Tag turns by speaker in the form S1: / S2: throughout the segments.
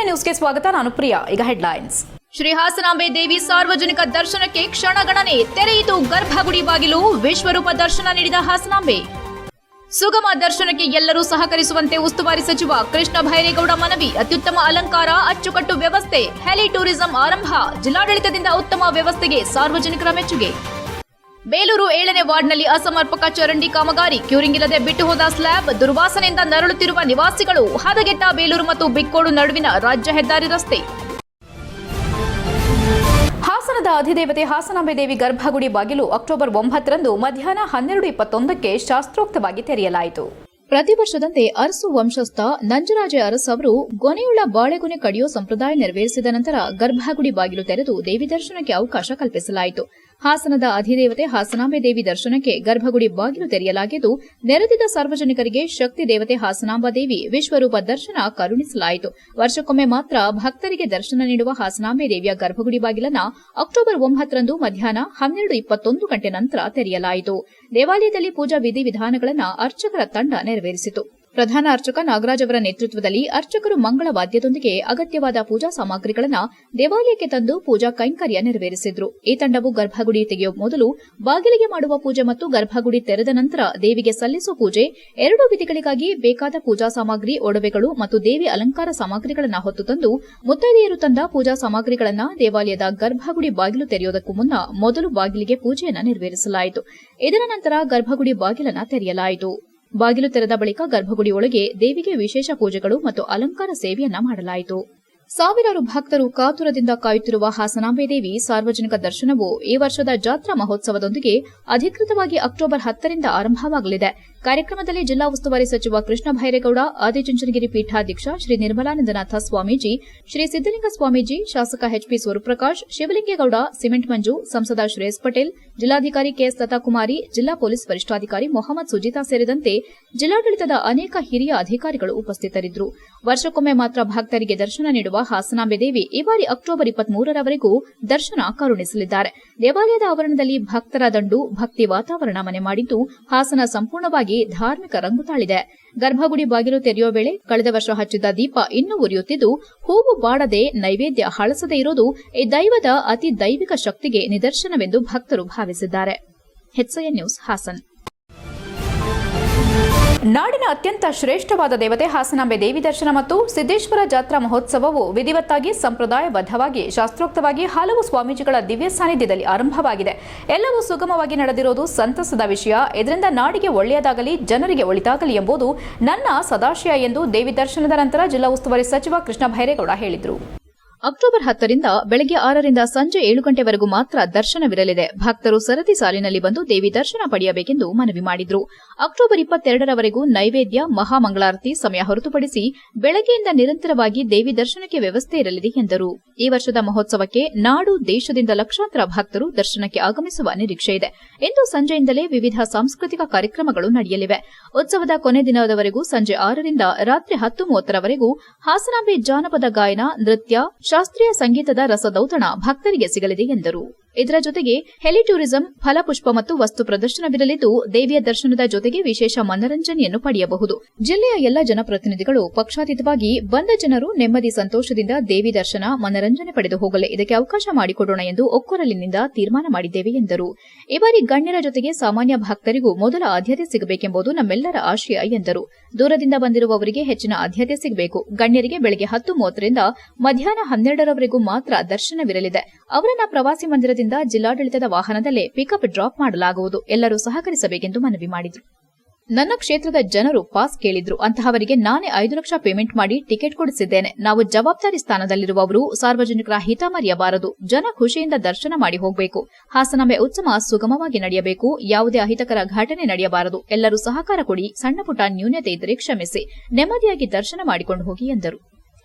S1: ನ್ಯೂಸ್ಗೆ ಸ್ವಾಗತ. ನಾನು ಪ್ರಿಯಾ. ಈಗ ಹೆಡ್ಲೈನ್ಸ್.
S2: ಶ್ರೀ ಹಾಸನಾಂಬೆ ದೇವಿ ಸಾರ್ವಜನಿಕ ದರ್ಶನಕ್ಕೆ ಕ್ಷಣಗಣನೆ ತೆರೆಯಿತು ಗರ್ಭಗುಡಿ ಬಾಗಿಲು. ವಿಶ್ವರೂಪ ದರ್ಶನ ನೀಡಿದ ಹಾಸನಾಂಬೆ. ಸುಗಮ ದರ್ಶನಕ್ಕೆ ಎಲ್ಲರೂ ಸಹಕರಿಸುವಂತೆ ಉಸ್ತುವಾರಿ ಸಚಿವ ಕೃಷ್ಣ ಭೈರೇಗೌಡ ಮನವಿ. ಅತ್ಯುತ್ತಮ ಅಲಂಕಾರ, ಅಚ್ಚುಕಟ್ಟು ವ್ಯವಸ್ಥೆ, ಹೆಲಿ ಟೂರಿಸಂ ಆರಂಭ. ಜಿಲ್ಲಾಡಳಿತದಿಂದ ಉತ್ತಮ ವ್ಯವಸ್ಥೆಗೆ ಸಾರ್ವಜನಿಕರ ಮೆಚ್ಚುಗೆ. ಬೇಲೂರು 7ನೇ ವಾರ್ಡ್ನಲ್ಲಿ ಅಸಮರ್ಪಕ ಚರಂಡಿ ಕಾಮಗಾರಿ. ಕ್ಯೂರಿಂಗ್ ಇಲ್ಲದೆ ಬಿಟ್ಟು ಹೋದ ಸ್ಲ್ಯಾಬ್. ದುರ್ವಾಸನೆಯಿಂದ ನರಳುತ್ತಿರುವ ನಿವಾಸಿಗಳು. ಹದಗೆಟ್ಟ ಬೇಲೂರು ಮತ್ತು ಬಿಕ್ಕೋಡು ನಡುವಿನ ರಾಜ್ಯ ಹೆದ್ದಾರಿ ರಸ್ತೆ.
S1: ಹಾಸನದ ಅಧಿದೇವತೆ ಹಾಸನಾಂಬೆ ದೇವಿ ಗರ್ಭಗುಡಿ ಬಾಗಿಲು ಅಕ್ಟೋಬರ್ 9ರಂದು ಮಧ್ಯಾಹ್ನ 12:21ಕ್ಕೆ ಶಾಸ್ತ್ರೋಕ್ತವಾಗಿ ತೆರೆಯಲಾಯಿತು.
S2: ಪ್ರತಿ ವರ್ಷದಂತೆ ಅರಸು ವಂಶಸ್ಥ ನಂಜರಾಜ ಅರಸ್ ಅವರು ಗೊನೆಯುಳ್ಳ ಬಾಳೆಗೊನೆ ಕಡಿಯೋ ಸಂಪ್ರದಾಯ ನೆರವೇರಿಸಿದ ನಂತರ ಗರ್ಭಗುಡಿ ಬಾಗಿಲು ತೆರೆದು ದೇವಿ ದರ್ಶನಕ್ಕೆ ಅವಕಾಶ ಕಲ್ಪಿಸಲಾಯಿತು. ಹಾಸನದ ಅಧಿದೇವತೆ ಹಾಸನಾಂಬೆ ದೇವಿ ದರ್ಶನಕ್ಕೆ ಗರ್ಭಗುಡಿ ಬಾಗಿಲು ತೆರೆಯಲಾಗಿದ್ದು, ನೆರೆದಿದ್ದ ಸಾರ್ವಜನಿಕರಿಗೆ ಶಕ್ತಿ ದೇವತೆ ಹಾಸನಾಂಬ ದೇವಿ ವಿಶ್ವರೂಪ ದರ್ಶನ ಕರುಣಿಸಲಾಯಿತು. ವರ್ಷಕ್ಕೊಮ್ಮೆ ಮಾತ್ರ ಭಕ್ತರಿಗೆ ದರ್ಶನ ನೀಡುವ ಹಾಸನಾಂಬೆ ದೇವಿಯ ಗರ್ಭಗುಡಿ ಬಾಗಿಲನ್ನು ಅಕ್ಟೋಬರ್ 9ರಂದು ಮಧ್ಯಾಹ್ನ 12:21 ಗಂಟೆ ನಂತರ ತೆರೆಯಲಾಯಿತು. ದೇವಾಲಯದಲ್ಲಿ ಪೂಜಾ ವಿಧಿವಿಧಾನಗಳನ್ನು ಅರ್ಚಕರ ತಂಡ ನೆರವೇರಿಸಿತು. ಪ್ರಧಾನ ಅರ್ಚಕ ನಾಗರಾಜ್ ಅವರ ನೇತೃತ್ವದಲ್ಲಿ ಅರ್ಚಕರು ಮಂಗಳ ವಾದ್ಯದೊಂದಿಗೆ ಅಗತ್ಯವಾದ ಪೂಜಾ ಸಾಮಗ್ರಿಗಳನ್ನು ದೇವಾಲಯಕ್ಕೆ ತಂದು ಪೂಜಾ ಕೈಂಕರ್ಯ ನೆರವೇರಿಸಿದ್ರು. ಈ ತಂಡವು ಗರ್ಭಗುಡಿ ತೆಗೆಯುವ ಮೊದಲು ಬಾಗಿಲಿಗೆ ಮಾಡುವ ಪೂಜೆ ಮತ್ತು ಗರ್ಭಗುಡಿ ತೆರೆದ ನಂತರ ದೇವಿಗೆ ಸಲ್ಲಿಸುವ ಪೂಜೆ ಎರಡೂ ವಿಧಿಗಳಿಗಾಗಿ ಬೇಕಾದ ಪೂಜಾ ಸಾಮಗ್ರಿ, ಒಡವೆಗಳು ಮತ್ತು ದೇವಿ ಅಲಂಕಾರ ಸಾಮಗ್ರಿಗಳನ್ನು ಹೊತ್ತು ತಂದು ಮುತ್ತೈದೆಯರು ತಂದ ಪೂಜಾ ಸಾಮಗ್ರಿಗಳನ್ನು ದೇವಾಲಯದ ಗರ್ಭಗುಡಿ ಬಾಗಿಲು ತೆರೆಯುವುದಕ್ಕೂ ಮುನ್ನ ಮೊದಲು ಬಾಗಿಲಿಗೆ ಪೂಜೆಯನ್ನು ನೆರವೇರಿಸಲಾಯಿತು. ಇದರ ನಂತರ ಗರ್ಭಗುಡಿ ಬಾಗಿಲನ್ನು ತೆರೆಯಲಾಯಿತು. ಬಾಗಿಲು ತೆರೆದ ಬಳಿಕ ಗರ್ಭಗುಡಿ ಒಳಗೆ ದೇವಿಗೆ ವಿಶೇಷ ಪೂಜೆಗಳು ಮತ್ತು ಅಲಂಕಾರ ಸೇವೆಯನ್ನ ಮಾಡಲಾಯಿತು. ಸಾವಿರಾರು ಭಕ್ತರು ಕಾತುರದಿಂದ ಕಾಯುತ್ತಿರುವ ಹಾಸನಾಂಬೆ ದೇವಿ ಸಾರ್ವಜನಿಕ ದರ್ಶನವು ಈ ವರ್ಷದ ಜಾತ್ರಾ ಮಹೋತ್ಸವದೊಂದಿಗೆ ಅಧಿಕೃತವಾಗಿ ಅಕ್ಟೋಬರ್ 10ರಿಂದ ಆರಂಭವಾಗಲಿದೆ. ಕಾರ್ಯಕ್ರಮದಲ್ಲಿ ಜಿಲ್ಲಾ ಉಸ್ತುವಾರಿ ಸಚಿವ ಕೃಷ್ಣ ಭೈರೇಗೌಡ, ಆದಿಚುಂಚನಗಿರಿ ಪೀಠಾಧ್ಯಕ್ಷ ಶ್ರೀ ನಿರ್ಮಲಾನಂದನಾಥ ಸ್ವಾಮೀಜಿ, ಶ್ರೀ ಸಿದ್ದಲಿಂಗ ಸ್ವಾಮೀಜಿ, ಶಾಸಕ ಎಚ್ಪಿ ಸ್ವರೂಪ್ರಕಾಶ್, ಶಿವಲಿಂಗೇಗೌಡ, ಸಿಮೆಂಟ್ ಮಂಜು, ಸಂಸದ ಶ್ರೇಯಸ್ ಪಟೇಲ್, ಜಿಲ್ಲಾಧಿಕಾರಿ ಕೆಎಸ್ ಲತಾಕುಮಾರಿ, ಜಿಲ್ಲಾ ಪೊಲೀಸ್ ವರಿಷ್ಠಾಧಿಕಾರಿ ಮೊಹಮ್ಮದ್ ಸುಜಿತಾ ಸೇರಿದಂತೆ ಜಿಲ್ಲಾಡಳಿತದ ಅನೇಕ ಹಿರಿಯ ಅಧಿಕಾರಿಗಳು ಉಪಸ್ಥಿತರಿದ್ದರು. ವರ್ಷಕ್ಕೊಮ್ಮೆ ಮಾತ್ರ ಭಕ್ತರಿಗೆ ದರ್ಶನ ನೀಡುವ ಹಾಸನಾಂಬೆ ದೇವಿ ಈ ಬಾರಿ ಅಕ್ಟೋಬರ್ 23ರವರೆಗೂ ದರ್ಶನ ಕರುಣಿಸಲಿದ್ದಾರೆ. ದೇವಾಲಯದ ಆವರಣದಲ್ಲಿ ಭಕ್ತರ ದಂಡು, ಭಕ್ತಿ ವಾತಾವರಣ ಮನೆ ಮಾಡಿದ್ದು ಹಾಸನ ಸಂಪೂರ್ಣವಾಗಿ ಧಾರ್ಮಿಕ ರಂಗು ತಾಳಿದೆ. ಗರ್ಭಗುಡಿ ಬಾಗಿಲು ತೆರೆಯುವ ವೇಳೆ ಕಳೆದ ವರ್ಷ ಹಚ್ಚಿದ್ದ ದೀಪ ಇನ್ನೂ ಉರಿಯುತ್ತಿದ್ದು, ಹೂವು ಬಾಡದೆ, ನೈವೇದ್ಯ ಹಳಸದೇ ಇರೋದು ಈ ದೈವದ ಅತಿ ದೈವಿಕ ಶಕ್ತಿಗೆ ನಿದರ್ಶನವೆಂದು ಭಕ್ತರು ಭಾವಿಸಿದ್ದಾರೆ. HCN news Haasan.
S1: ನಾಡಿನ ಅತ್ಯಂತ ಶ್ರೇಷ್ಠವಾದ ದೇವತೆ ಹಾಸನಾಂಬೆ ದೇವಿ ದರ್ಶನ ಮತ್ತು ಸಿದ್ದೇಶ್ವರ ಜಾತ್ರಾ ಮಹೋತ್ಸವವು ವಿಧಿವತ್ತಾಗಿ, ಸಂಪ್ರದಾಯಬದ್ಧವಾಗಿ, ಶಾಸ್ತ್ರೋಕ್ತವಾಗಿ ಹಲವು ಸ್ವಾಮೀಜಿಗಳ ದಿವ್ಯ ಸಾನ್ನಿಧ್ಯದಲ್ಲಿ ಆರಂಭವಾಗಿದೆ. ಎಲ್ಲವೂ ಸುಗಮವಾಗಿ ನಡೆದಿರೋದು ಸಂತಸದ ವಿಷಯ. ಇದರಿಂದ ನಾಡಿಗೆ ಒಳ್ಳೆಯದಾಗಲಿ, ಜನರಿಗೆ ಒಳಿತಾಗಲಿ ಎಂಬುದು ನನ್ನ ಸದಾಶಯ ಎಂದು ದೇವಿ ದರ್ಶನದ ನಂತರ ಜಿಲ್ಲಾ ಉಸ್ತುವಾರಿ ಸಚಿವ ಕೃಷ್ಣ ಭೈರೇಗೌಡ ಹೇಳಿದರು.
S2: ಅಕ್ಟೋಬರ್ 10ರಿಂದ ಬೆಳಗ್ಗೆ 6ರಿಂದ ಸಂಜೆ 7 ಗಂಟೆವರೆಗೂ ಮಾತ್ರ ದರ್ಶನವಿರಲಿದೆ. ಭಕ್ತರು ಸರತಿ ಸಾಲಿನಲ್ಲಿ ಬಂದು ದೇವಿ ದರ್ಶನ ಪಡೆಯಬೇಕೆಂದು ಮನವಿ ಮಾಡಿದ್ರು. ಅಕ್ಟೋಬರ್ 22ರವರೆಗೂ ನೈವೇದ್ಯ, ಮಹಾಮಂಗಳಾರತಿ ಸಮಯ ಹೊರತುಪಡಿಸಿ ಬೆಳಗ್ಗೆಯಿಂದ ನಿರಂತರವಾಗಿ ದೇವಿ ದರ್ಶನಕ್ಕೆ ವ್ಯವಸ್ಥೆ ಇರಲಿದೆ ಎಂದರು. ಈ ವರ್ಷದ ಮಹೋತ್ಸವಕ್ಕೆ ನಾಡು, ದೇಶದಿಂದ ಲಕ್ಷಾಂತರ ಭಕ್ತರು ದರ್ಶನಕ್ಕೆ ಆಗಮಿಸುವ ನಿರೀಕ್ಷೆ ಇದೆ. ಇಂದು ಸಂಜೆಯಿಂದಲೇ ವಿವಿಧ ಸಾಂಸ್ಕೃತಿಕ ಕಾರ್ಯಕ್ರಮಗಳು ನಡೆಯಲಿವೆ. ಉತ್ಸವದ ಕೊನೆ ದಿನದವರೆಗೂ ಸಂಜೆ 6ರಿಂದ ರಾತ್ರಿ 10:30ರವರೆಗೂ ಹಾಸನಾಂಬೆ ಜಾನಪದ ಗಾಯನ, ನೃತ್ಯ, ಶಾಸ್ತ್ರೀಯ ಸಂಗೀತದ ರಸದೌತಣ ಭಕ್ತರಿಗೆ ಸಿಗಲಿದೆ ಎಂದರು. ಇದರ ಜೊತೆಗೆ ಹೆಲಿ ಟೂರಿಸಂ, ಫಲಪುಷ್ಪ ಮತ್ತು ವಸ್ತು ಪ್ರದರ್ಶನವಿರಲಿದ್ದು, ದೇವಿಯ ದರ್ಶನದ ಜೊತೆಗೆ ವಿಶೇಷ ಮನರಂಜನೆಯನ್ನು ಪಡೆಯಬಹುದು. ಜಿಲ್ಲೆಯ ಎಲ್ಲ ಜನಪ್ರತಿನಿಧಿಗಳು ಪಕ್ಷಾತೀತವಾಗಿ ಬಂದ ಜನರು ನೆಮ್ಮದಿ ಸಂತೋಷದಿಂದ ದೇವಿ ದರ್ಶನ, ಮನರಂಜನೆ ಪಡೆದು ಹೋಗಲು ಇದಕ್ಕೆ ಅವಕಾಶ ಮಾಡಿಕೊಡೋಣ ಎಂದು ಒಕ್ಕೊರಲಿನಿಂದ ತೀರ್ಮಾನ ಮಾಡಿದ್ದೇವೆ ಎಂದರು. ಈ ಬಾರಿ ಗಣ್ಯರ ಜೊತೆಗೆ ಸಾಮಾನ್ಯ ಭಕ್ತರಿಗೂ ಮೊದಲ ಆದ್ಯತೆ ಸಿಗಬೇಕೆಂಬುದು ನಮ್ಮೆಲ್ಲರ ಆಶಯ ಎಂದರು. ದೂರದಿಂದ ಬಂದಿರುವವರಿಗೆ ಹೆಚ್ಚಿನ ಆದ್ಯತೆ ಸಿಗಬೇಕು. ಗಣ್ಯರಿಗೆ ಬೆಳಗ್ಗೆ 10:30ರಿಂದ ಮಧ್ಯಾಹ್ನ 12ರವರೆಗೂ ಮಾತ್ರ ದರ್ಶನವಿರಲಿದೆ. ಅವರನ್ನ ಪ್ರವಾಸಿ ಮಂದಿರದಿಂದ ಜಿಲ್ಲಾಡಳಿತದ ವಾಹನದಲ್ಲೇ ಪಿಕಪ್ ಡ್ರಾಪ್ ಮಾಡಲಾಗುವುದು. ಎಲ್ಲರೂ ಸಹಕರಿಸಬೇಕೆಂದು ಮನವಿ ಮಾಡಿದರು. ನನ್ನ ಕ್ಷೇತ್ರದ ಜನರು ಪಾಸ್ ಕೇಳಿದ್ರು. ಅಂತಹವರಿಗೆ ನಾನೇ 5 ಲಕ್ಷ ಪೇಮೆಂಟ್ ಮಾಡಿ ಟಿಕೆಟ್ ಕೊಡಿಸಿದ್ದೇನೆ. ನಾವು ಜವಾಬ್ದಾರಿ ಸ್ಥಾನದಲ್ಲಿರುವವರು ಸಾರ್ವಜನಿಕರ ಹಿತ ಮರೆಯಬಾರದು. ಜನ ಖುಷಿಯಿಂದ ದರ್ಶನ ಮಾಡಿ ಹೋಗಬೇಕು. ಹಾಸನಾಂಬೆ ಉತ್ಸವ ಸುಗಮವಾಗಿ ನಡೆಯಬೇಕು. ಯಾವುದೇ ಅಹಿತಕರ ಘಟನೆ ನಡೆಯಬಾರದು. ಎಲ್ಲರೂ ಸಹಕಾರ ಕೊಡಿ. ಸಣ್ಣಪುಟ್ಟ ನ್ಯೂನತೆ ಇದ್ದರೆ ಕ್ಷಮಿಸಿ. ನೆಮ್ಮದಿಯಾಗಿ ದರ್ಶನ ಮಾಡಿಕೊಂಡು ಹೋಗಿ ಎಂದರು.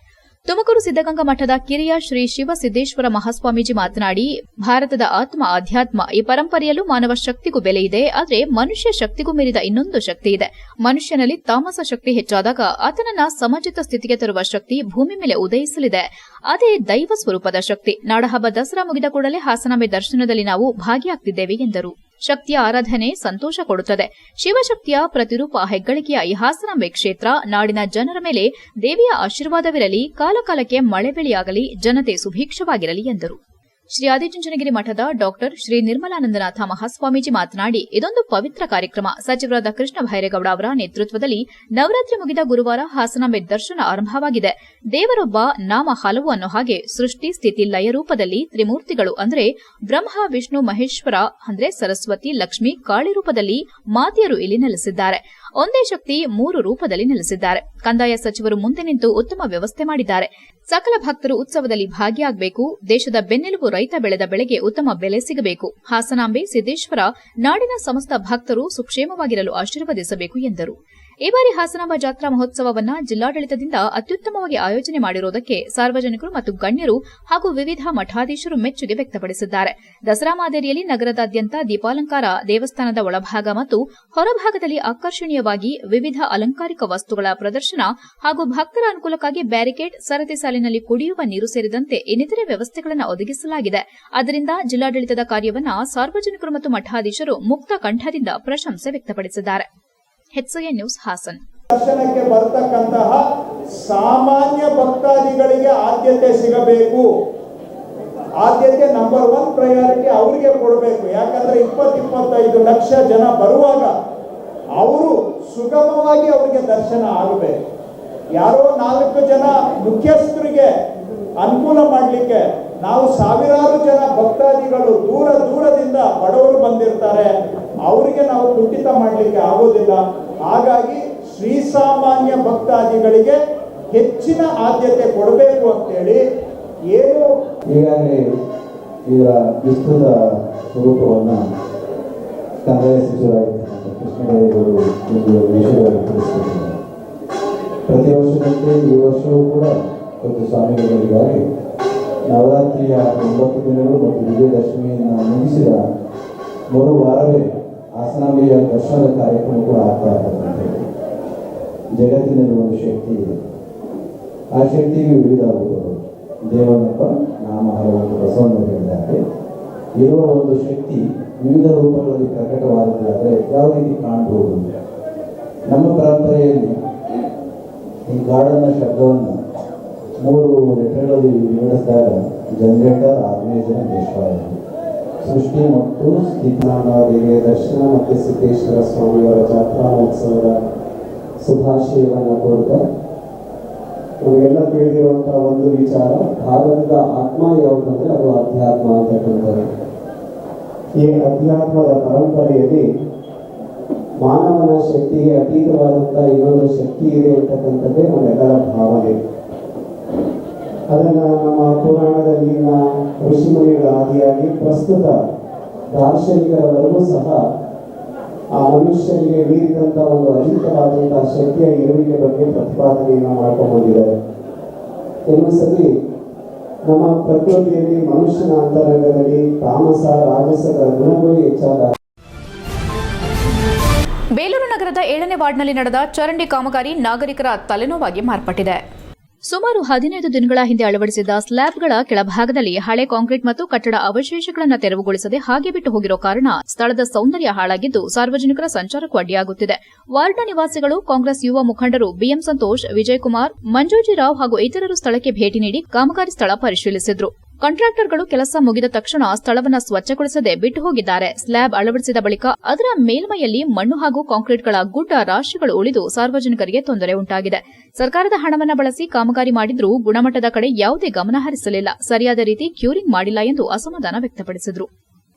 S2: ತುಮಕೂರು ಸಿದ್ದಗಂಗಾ ಮಠದ ಕಿರಿಯ ಶ್ರೀ ಶಿವ ಸಿದ್ದೇಶ್ವರ ಮಹಾಸ್ವಾಮೀಜಿ ಮಾತನಾಡಿ, ಭಾರತದ ಆತ್ಮ ಆಧ್ಯಾತ್ಮ, ಈ ಪರಂಪರೆಯಲ್ಲೂ ಮಾನವ ಶಕ್ತಿಗೂ ಬೆಲೆ ಇದೆ. ಆದರೆ ಮನುಷ್ಯ ಶಕ್ತಿಗೂ ಮೀರಿದ ಇನ್ನೊಂದು ಶಕ್ತಿ ಇದೆ. ಮನುಷ್ಯನಲ್ಲಿ ತಾಮಸ ಶಕ್ತಿ ಹೆಚ್ಚಾದಾಗ ಆತನನ್ನ ಸಮಚಿತ ಸ್ಥಿತಿಗೆ ತರುವ ಶಕ್ತಿ ಭೂಮಿ ಮೇಲೆ ಉದಯಿಸಲಿದೆ. ಅದೇ ದೈವ ಸ್ವರೂಪದ ಶಕ್ತಿ. ನಾಡಹಬ್ಬ ದಸರಾ ಮುಗಿದ ಕೂಡಲೇ ಹಾಸನಾಂಬೆ ದರ್ಶನದಲ್ಲಿ ನಾವು ಭಾಗಿಯಾಗ್ತಿದ್ದೇವೆ ಎಂದರು. ಶಕ್ತಿಯ ಆರಾಧನೆ ಸಂತೋಷ ಕೊಡುತ್ತದೆ. ಶಿವಶಕ್ತಿಯ ಪ್ರತಿರೂಪ ಹೆಗ್ಗಳಿಕೆಯ ಈ ಹಾಸನಾಂಬೆ ಕ್ಷೇತ್ರ ನಾಡಿನ ಜನರ ಮೇಲೆ ದೇವಿಯ ಆಶೀರ್ವಾದವಿರಲಿ, ಕಾಲಕಾಲಕ್ಕೆ ಮಳೆ ಬೆಳೆಯಾಗಲಿ, ಜನತೆ ಸುಭಿಕ್ಷವಾಗಿರಲಿ ಎಂದರು. ಶ್ರೀ ಆದಿಚುಂಚನಗಿರಿ ಮಠದ ಡಾಕ್ಟರ್ ಶ್ರೀ ನಿರ್ಮಲಾನಂದನಾಥ ಮಹಾಸ್ವಾಮೀಜಿ ಮಾತನಾಡಿ, ಇದೊಂದು ಪವಿತ್ರ ಕಾರ್ಯಕ್ರಮ. ಸಚಿವರಾದ ಕೃಷ್ಣ ಭೈರೇಗೌಡ ಅವರ ನೇತೃತ್ವದಲ್ಲಿ ನವರಾತ್ರಿ ಮುಗಿದ ಗುರುವಾರ ಹಾಸನಾಂಬೆ ದರ್ಶನ ಆರಂಭವಾಗಿದೆ. ದೇವರೊಬ್ಬ, ನಾಮ ಹಲವು ಅನ್ನೋ ಹಾಗೆ ಸೃಷ್ಟಿ ಸ್ಥಿತಿ ಲಯ ರೂಪದಲ್ಲಿ ತ್ರಿಮೂರ್ತಿಗಳು ಅಂದ್ರೆ ಬ್ರಹ್ಮ ವಿಷ್ಣು ಮಹೇಶ್ವರ ಅಂದ್ರೆ ಸರಸ್ವತಿ ಲಕ್ಷ್ಮಿ ಕಾಳಿ ರೂಪದಲ್ಲಿ ಮಾತೆಯರು ಇಲ್ಲಿ ನೆಲೆಸಿದ್ದಾರೆ. ಒಂದೇ ಶಕ್ತಿ ಮೂರು ರೂಪದಲ್ಲಿ ನೆಲೆಸಿದ್ದಾರೆ. ಕಂದಾಯ ಸಚಿವರು ಮುಂದೆ ನಿಂತು ಉತ್ತಮ ವ್ಯವಸ್ಥೆ ಮಾಡಿದ್ದಾರೆ. ಸಕಲ ಭಕ್ತರು ಉತ್ಸವದಲ್ಲಿ ಭಾಗಿಯಾಗಬೇಕು. ದೇಶದ ಬೆನ್ನೆಲುಬು ರೈತ ಬೆಳೆದ ಬೆಳೆಗೆ ಉತ್ತಮ ಬೆಲೆ ಸಿಗಬೇಕು. ಹಾಸನಾಂಬೆ ಸಿದ್ದೇಶ್ವರ ನಾಡಿನ ಸಮಸ್ತ ಭಕ್ತರು ಸುಕ್ಷೇಮವಾಗಿರಲು ಆಶೀರ್ವದಿಸಬೇಕು ಎಂದರು. ಈ ಬಾರಿ ಹಾಸನಾಂಬ ಜಾತ್ರಾ ಮಹೋತ್ಸವವನ್ನು ಜಿಲ್ಲಾಡಳಿತದಿಂದ ಅತ್ಯುತ್ತಮವಾಗಿ ಆಯೋಜನೆ ಮಾಡಿರುವುದಕ್ಕೆ ಸಾರ್ವಜನಿಕರು ಮತ್ತು ಗಣ್ಯರು ಹಾಗೂ ವಿವಿಧ ಮಠಾಧೀಶರು ಮೆಚ್ಚುಗೆ ವ್ಯಕ್ತಪಡಿಸಿದ್ದಾರೆ. ದಸರಾ ಮಾದರಿಯಲ್ಲಿ ನಗರದಾದ್ಯಂತ ದೀಪಾಲಂಕಾರ, ದೇವಸ್ಥಾನದ ಒಳಭಾಗ ಮತ್ತು ಹೊರಭಾಗದಲ್ಲಿ ಆಕರ್ಷಣೀಯವಾಗಿ ವಿವಿಧ ಅಲಂಕಾರಿಕ ವಸ್ತುಗಳ ಪ್ರದರ್ಶನ ಹಾಗೂ ಭಕ್ತರ ಅನುಕೂಲಕ್ಕಾಗಿ ಬ್ಯಾರಿಕೇಡ್, ಸರತಿ ಸಾಲಿನಲ್ಲಿ ಕುಡಿಯುವ ನೀರು ಸೇರಿದಂತೆ ಇನ್ನಿತರೆ ವ್ಯವಸ್ಥೆಗಳನ್ನು ಒದಗಿಸಲಾಗಿದೆ. ಆದ್ದರಿಂದ ಜಿಲ್ಲಾಡಳಿತದ ಕಾರ್ಯವನ್ನು ಸಾರ್ವಜನಿಕರು ಮತ್ತು ಮಠಾಧೀಶರು ಮುಕ್ತ ಕಂಠದಿಂದ ಪ್ರಶಂಸೆ ವ್ಯಕ್ತಪಡಿಸಿದ್ದಾರೆ. HCN news Hassan.
S3: ದರ್ಶನಕ್ಕೆ ಬರತಕ್ಕಂತಹ ಸಾಮಾನ್ಯ ಭಕ್ತಾದಿಗಳಿಗೆ ಆದ್ಯತೆ ಸಿಗಬೇಕು. ಆದ್ಯತೆ ನಂಬರ್ 1 ಪ್ರಯಾರಿಟಿ ಅವರಿಗೆ ಕೊಡಬೇಕು. ಯಾಕಂದ್ರೆ 20-25 ಲಕ್ಷ ಜನ ಬರುವಾಗ ಅವರು ಸುಗಮವಾಗಿ ಅವರಿಗೆ ದರ್ಶನ ಆಗಬೇಕು. ಯಾರೋ 4 ಜನ ಮುಖ್ಯಸ್ಥರಿಗೆ ಅನುಕೂಲ ಮಾಡಲಿಕ್ಕೆ ನಾವು ಸಾವಿರಾರು ಜನ ಭಕ್ತಾದಿಗಳು ದೂರದಿಂದ ಬಡವರು ಬಂದಿರ್ತಾರೆ, ಅವರಿಗೆ ನಾವು ಕುಂಠಿತ ಮಾಡಲಿಕ್ಕೆ ಆಗೋದಿಲ್ಲ. ಹಾಗಾಗಿ ಶ್ರೀಸಾಮಾನ್ಯ ಭಕ್ತಾದಿಗಳಿಗೆ ಹೆಚ್ಚಿನ ಆದ್ಯತೆ ಕೊಡಬೇಕು ಅಂತೇಳಿ ಏನು
S4: ಈಗಾಗಲೇ ಇದರ ವಿಸ್ತೃತ ಸ್ವರೂಪವನ್ನು ಕಂದಾಯ ಸಚಿವರಾಗಿರ್ತಕ್ಕಂಥ ಕೃಷ್ಣ ಭೈರೇಗೌಡರು ಒಂದು ವಿಷಯವಾಗಿ ತಿಳಿಸಿದ್ದಾರೆ. ಪ್ರತಿ ವರ್ಷದಂತೆ ಈ ವರ್ಷವೂ ಕೂಡ ಒಂದು ಸ್ವಾಮಿಗಳಿಗಾಗಿ ನವರಾತ್ರಿಯ 9 ದಿನಗಳು ಮತ್ತು ವಿಜಯದಶಮಿಯನ್ನು ಮುಗಿಸಿದ ಮರು ವಾರವೇ ಹಾಸನಾಂಬೆಯ ದರ್ಶನದ ಕಾರ್ಯಕ್ರಮ ಕೂಡ ಆಗ್ತಾ ಇರ್ತಕ್ಕಂಥದ್ದು. ಜಗತ್ತಿನಲ್ಲಿ ಒಂದು ಶಕ್ತಿ ಇದೆ. ಆ ಶಕ್ತಿಗೆ ವಿವಿಧ ರೂಪಗಳು. ದೇವನಪ್ಪ ನಾಮ ಹಲವು ಬಸವಣ್ಣ ಹೇಳಿದ್ದಾರೆ. ಇರುವ ಒಂದು ಶಕ್ತಿ ವಿವಿಧ ರೂಪಗಳಲ್ಲಿ ಪ್ರಕಟವಾದರೆ ಯಾವ ರೀತಿ ಕಾಣಬಹುದು? ನಮ್ಮ ಪರಂಪರೆಯಲ್ಲಿ ಈ ಗಾರ್ಡನ್ನ ಶಬ್ದವನ್ನು 3 ಲೆಟರ್ಗಳಲ್ಲಿ ವಿವರಿಸಿದಾಗ ಜನರೇಟರ್, ಆರ್ಗನೈಸರ್, ದೇಶಪಾಲನೆ, ಸೃಷ್ಟಿ ಮತ್ತು ಸ್ಥಿತಿಮಾನವರಿಗೆ ದರ್ಶನ ಮತ್ತು ಸಿದ್ದೇಶ್ವರ ಸ್ವಾಮಿಯವರ ಜಾತ್ರಾ ಮಹೋತ್ಸವದ ಶುಭಾಶಯವನ್ನು ಕೋರುತ್ತಾ, ನಮಗೆಲ್ಲ ತಿಳಿದಿರುವಂತಹ ಒಂದು ವಿಚಾರ, ಭಾರತದ ಆತ್ಮ ಯಾವುದಂದ್ರೆ ಅದು ಅಧ್ಯಾತ್ಮ ಅಂತಕ್ಕಂಥದ್ದು. ಈ ಅಧ್ಯಾತ್ಮದ ಪರಂಪರೆಯಲ್ಲಿ ಮಾನವನ ಶಕ್ತಿಗೆ ಅತೀತವಾದಂತಹ ಇನ್ನೊಂದು ಶಕ್ತಿ ಇದೆ ಅಂತಕ್ಕಂಥದ್ದೇ ನಮ್ಮೆಲ್ಲರ ಭಾವನೆ. ಅದನ್ನು ನಮ್ಮ ಪುರಾಣದಲ್ಲಿನ ಋಷಿಮುನಿಗಳ ಆದಿಯಾಗಿ ಪ್ರಸ್ತುತ ದಾರ್ಶನಿಕರವರೆಗೂ ಸಹ ಆ ಮನುಷ್ಯನಿಗೆ ಮೀರಿದಂಥ ಒಂದು ಅಧಿಕವಾದಂತಹ ಶಕ್ತಿಯ ಇರುವಿಕೆ ಬಗ್ಗೆ ಪ್ರತಿಪಾದನೆಯನ್ನು ಮಾಡ್ಕೊಂಡ್ಬಂದಿದ್ದಾರೆ. ಕೆಲವು ಸರಿ ನಮ್ಮ ಪ್ರಕೃತಿಯಲ್ಲಿ ಮನುಷ್ಯನ ಅಂತರಂಗದಲ್ಲಿ ತಾಮಸ ರಾಜಸಗಳ ಗುಣಗಳು ಹೆಚ್ಚಾದ.
S1: ಬೇಲೂರು ನಗರದ 7ನೇ ವಾರ್ಡ್ನಲ್ಲಿ ನಡೆದ ಚರಂಡಿ ಕಾಮಗಾರಿ ನಾಗರಿಕರ ತಲೆನೋವಾಗಿ ಮಾರ್ಪಟ್ಟಿದೆ.
S2: ಸುಮಾರು 15 ದಿನಗಳ ಹಿಂದೆ ಅಳವಡಿಸಿದ್ದ ಸ್ಲ್ಯಾಬ್ಗಳ ಕೆಳಭಾಗದಲ್ಲಿ ಹಳೆ ಕಾಂಕ್ರೀಟ್ ಮತ್ತು ಕಟ್ಟಡ ಅವಶೇಷಗಳನ್ನು ತೆರವುಗೊಳಿಸದೆ ಹಾಗೆ ಬಿಟ್ಟು ಹೋಗಿರೋ ಕಾರಣ ಸ್ಥಳದ ಸೌಂದರ್ಯ ಹಾಳಾಗಿದ್ದು ಸಾರ್ವಜನಿಕರ ಸಂಚಾರಕ್ಕೂ ಅಡ್ಡಿಯಾಗುತ್ತಿದೆ. ವಾರ್ಡ್ನ ನಿವಾಸಿಗಳು, ಕಾಂಗ್ರೆಸ್ ಯುವ ಮುಖಂಡರು ಬಿಎಂ ಸಂತೋಷ್, ವಿಜಯಕುಮಾರ್, ಮಂಜೋಜಿರಾವ್ ಹಾಗೂ ಇತರರು ಸ್ಥಳಕ್ಕೆ ಭೇಟಿ ನೀಡಿ ಕಾಮಗಾರಿ ಸ್ಥಳ ಪರಿಶೀಲಿಸಿದ್ರು. ಕಾಂಟ್ರಾಕ್ಟರ್ಗಳು ಕೆಲಸ ಮುಗಿದ ತಕ್ಷಣ ಸ್ಥಳವನ್ನು ಸ್ವಚ್ಛಗೊಳಿಸದೆ ಬಿಟ್ಟು ಹೋಗಿದ್ದಾರೆ. ಸ್ಲ್ಯಾಬ್ ಅಳವಡಿಸಿದ ಬಳಿಕ ಅದರ ಮೇಲ್ಮೈಯಲ್ಲಿ ಮಣ್ಣು ಹಾಗೂ ಕಾಂಕ್ರೀಟ್ಗಳ ಗುಡ್ಡ ರಾಶಿಗಳು ಉಳಿದು ಸಾರ್ವಜನಿಕರಿಗೆ ತೊಂದರೆ ಉಂಟಾಗಿದೆ. ಸರ್ಕಾರದ ಹಣವನ್ನು ಬಳಸಿ ಕಾಮಗಾರಿ ಮಾಡಿದ್ರೂ ಗುಣಮಟ್ಟದ ಕಡೆ ಯಾವುದೇ ಗಮನ ಹರಿಸಲಿಲ್ಲ, ಸರಿಯಾದ ರೀತಿ ಕ್ಯೂರಿಂಗ್ ಮಾಡಿಲ್ಲ ಎಂದು ಅಸಮಾಧಾನ ವ್ಯಕ್ತಪಡಿಸಿದರು.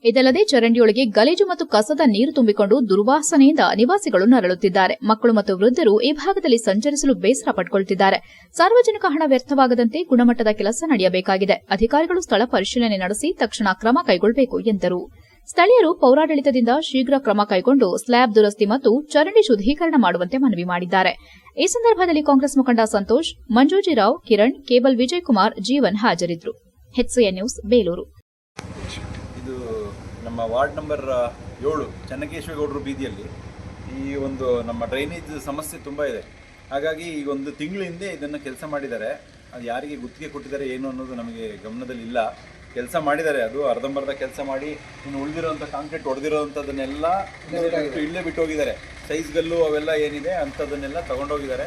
S2: ಇದಲ್ಲದೆ ಚರಂಡಿಯೊಳಗೆ ಗಲೀಜು ಮತ್ತು ಕಸದ ನೀರು ತುಂಬಿಕೊಂಡು ದುರ್ವಾಸನೆಯಿಂದ ನಿವಾಸಿಗಳು ನರಳುತ್ತಿದ್ದಾರೆ. ಮಕ್ಕಳು ಮತ್ತು ವೃದ್ಧರು ಈ ಭಾಗದಲ್ಲಿ ಸಂಚರಿಸಲು ಬೇಸರ ಪಟ್ಟುಕೊಳ್ಳುತ್ತಿದ್ದಾರೆ. ಸಾರ್ವಜನಿಕ ಹಣ ವ್ಯರ್ಥವಾಗದಂತೆ ಗುಣಮಟ್ಟದ ಕೆಲಸ ನಡೆಯಬೇಕಾಗಿದೆ. ಅಧಿಕಾರಿಗಳು ಸ್ಥಳ ಪರಿಶೀಲನೆ ನಡೆಸಿ ತಕ್ಷಣ ಕ್ರಮ ಕೈಗೊಳ್ಳಬೇಕು ಎಂದರು. ಸ್ಥಳೀಯರು ಪೌರಾಡಳಿತದಿಂದ ಶೀಘ್ರ ಕ್ರಮ ಕೈಗೊಂಡು ಸ್ಲ್ಯಾಬ್ ದುರಸ್ತಿ ಮತ್ತು ಚರಂಡಿ ಶುದ್ಧೀಕರಣ ಮಾಡುವಂತೆ ಮನವಿ ಮಾಡಿದ್ದಾರೆ. ಈ ಸಂದರ್ಭದಲ್ಲಿ ಕಾಂಗ್ರೆಸ್ ಮುಖಂಡ ಸಂತೋಷ್, ಮಂಜೋಜಿರಾವ್, ಕಿರಣ್, ಕೇಬಲ್ ವಿಜಯಕುಮಾರ್, ಜೀವನ್ ಹಾಜರಿದ್ದರು. HCN news Belur.
S5: ಇದು ನಮ್ಮ ವಾರ್ಡ್ ನಂಬರ್ 7 ಚೆನ್ನಕೇಶವೇಗೌಡರು ಬೀದಿಯಲ್ಲಿ ಈ ಒಂದು ನಮ್ಮ ಡ್ರೈನೇಜ್ ಸಮಸ್ಯೆ ತುಂಬ ಇದೆ. ಹಾಗಾಗಿ ಈಗ ಒಂದು ತಿಂಗಳ ಹಿಂದೆ ಇದನ್ನು ಕೆಲಸ ಮಾಡಿದ್ದಾರೆ. ಅದು ಯಾರಿಗೆ ಗುತ್ತಿಗೆ ಕೊಟ್ಟಿದ್ದಾರೆ ಏನು ಅನ್ನೋದು ನಮಗೆ ಗಮನದಲ್ಲಿಲ್ಲ. ಕೆಲಸ ಮಾಡಿದ್ದಾರೆ. ಅದು ಅರ್ಧಂಬರ್ಧ ಕೆಲಸ ಮಾಡಿ ಇನ್ನು ಉಳಿದಿರೋಂಥ ಕಾಂಕ್ರೀಟ್ ಹೊಡೆದಿರೋವಂಥದ್ದನ್ನೆಲ್ಲ ಇಲ್ಲೇ ಬಿಟ್ಟು ಹೋಗಿದ್ದಾರೆ. ಸೈಜ್ಗಲ್ಲು ಅವೆಲ್ಲ ಏನಿದೆ ಅಂಥದ್ದನ್ನೆಲ್ಲ ತಗೊಂಡೋಗಿದ್ದಾರೆ.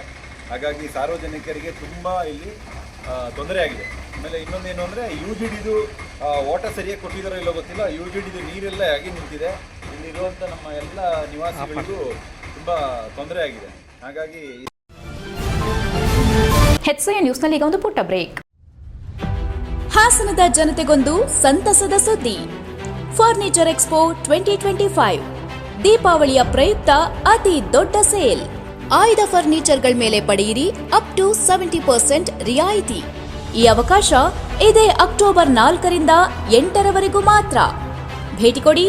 S5: ಹಾಗಾಗಿ ಸಾರ್ವಜನಿಕರಿಗೆ ತುಂಬ ಇಲ್ಲಿ ತೊಂದರೆ ಆಗಿದೆ. ಆಮೇಲೆ ಇನ್ನೊಂದೇನು ಅಂದರೆ UGDದು ವಾಟರ್ ಸರಿಯಾಗಿ ಕೊಟ್ಟಿದ್ದಾರೋ ಇಲ್ಲೋ ಗೊತ್ತಿಲ್ಲ. UGDದು ನೀರೆಲ್ಲ ಆಗಿ ನಿಂತಿದೆ. ಇಲ್ಲಿರುವಂಥ ನಮ್ಮ ಎಲ್ಲ ನಿವಾಸಿಗಳಿಗೂ ತುಂಬ ತೊಂದರೆ ಆಗಿದೆ. ಹಾಗಾಗಿ
S1: HCI ನ್ಯೂಸ್ನಲ್ಲಿ ಈಗ ಒಂದು ಪುಟ್ಟ ಬ್ರೇಕ್.
S2: ಹಾಸನದ ಜನತೆಗೊಂದು ಸಂತಸದ ಸುದ್ದಿ. ಫರ್ನಿಚರ್ ಎಕ್ಸ್ಪೋ 2025 ದೀಪಾವಳಿಯ ಪ್ರಯುಕ್ತ ಅತಿ ದೊಡ್ಡ ಸೇಲ್. ಆಯ್ದ ಫರ್ನಿಚರ್ಗಳ ಮೇಲೆ ಪಡೆಯಿರಿ ಅಪ್ ಟು 70% ರಿಯಾಯಿತಿ. ಈ ಅವಕಾಶ ಇದೇ ಅಕ್ಟೋಬರ್ 4ರಿಂದ 8ರವರೆಗೂ ಮಾತ್ರ. ಭೇಟಿ ಕೊಡಿ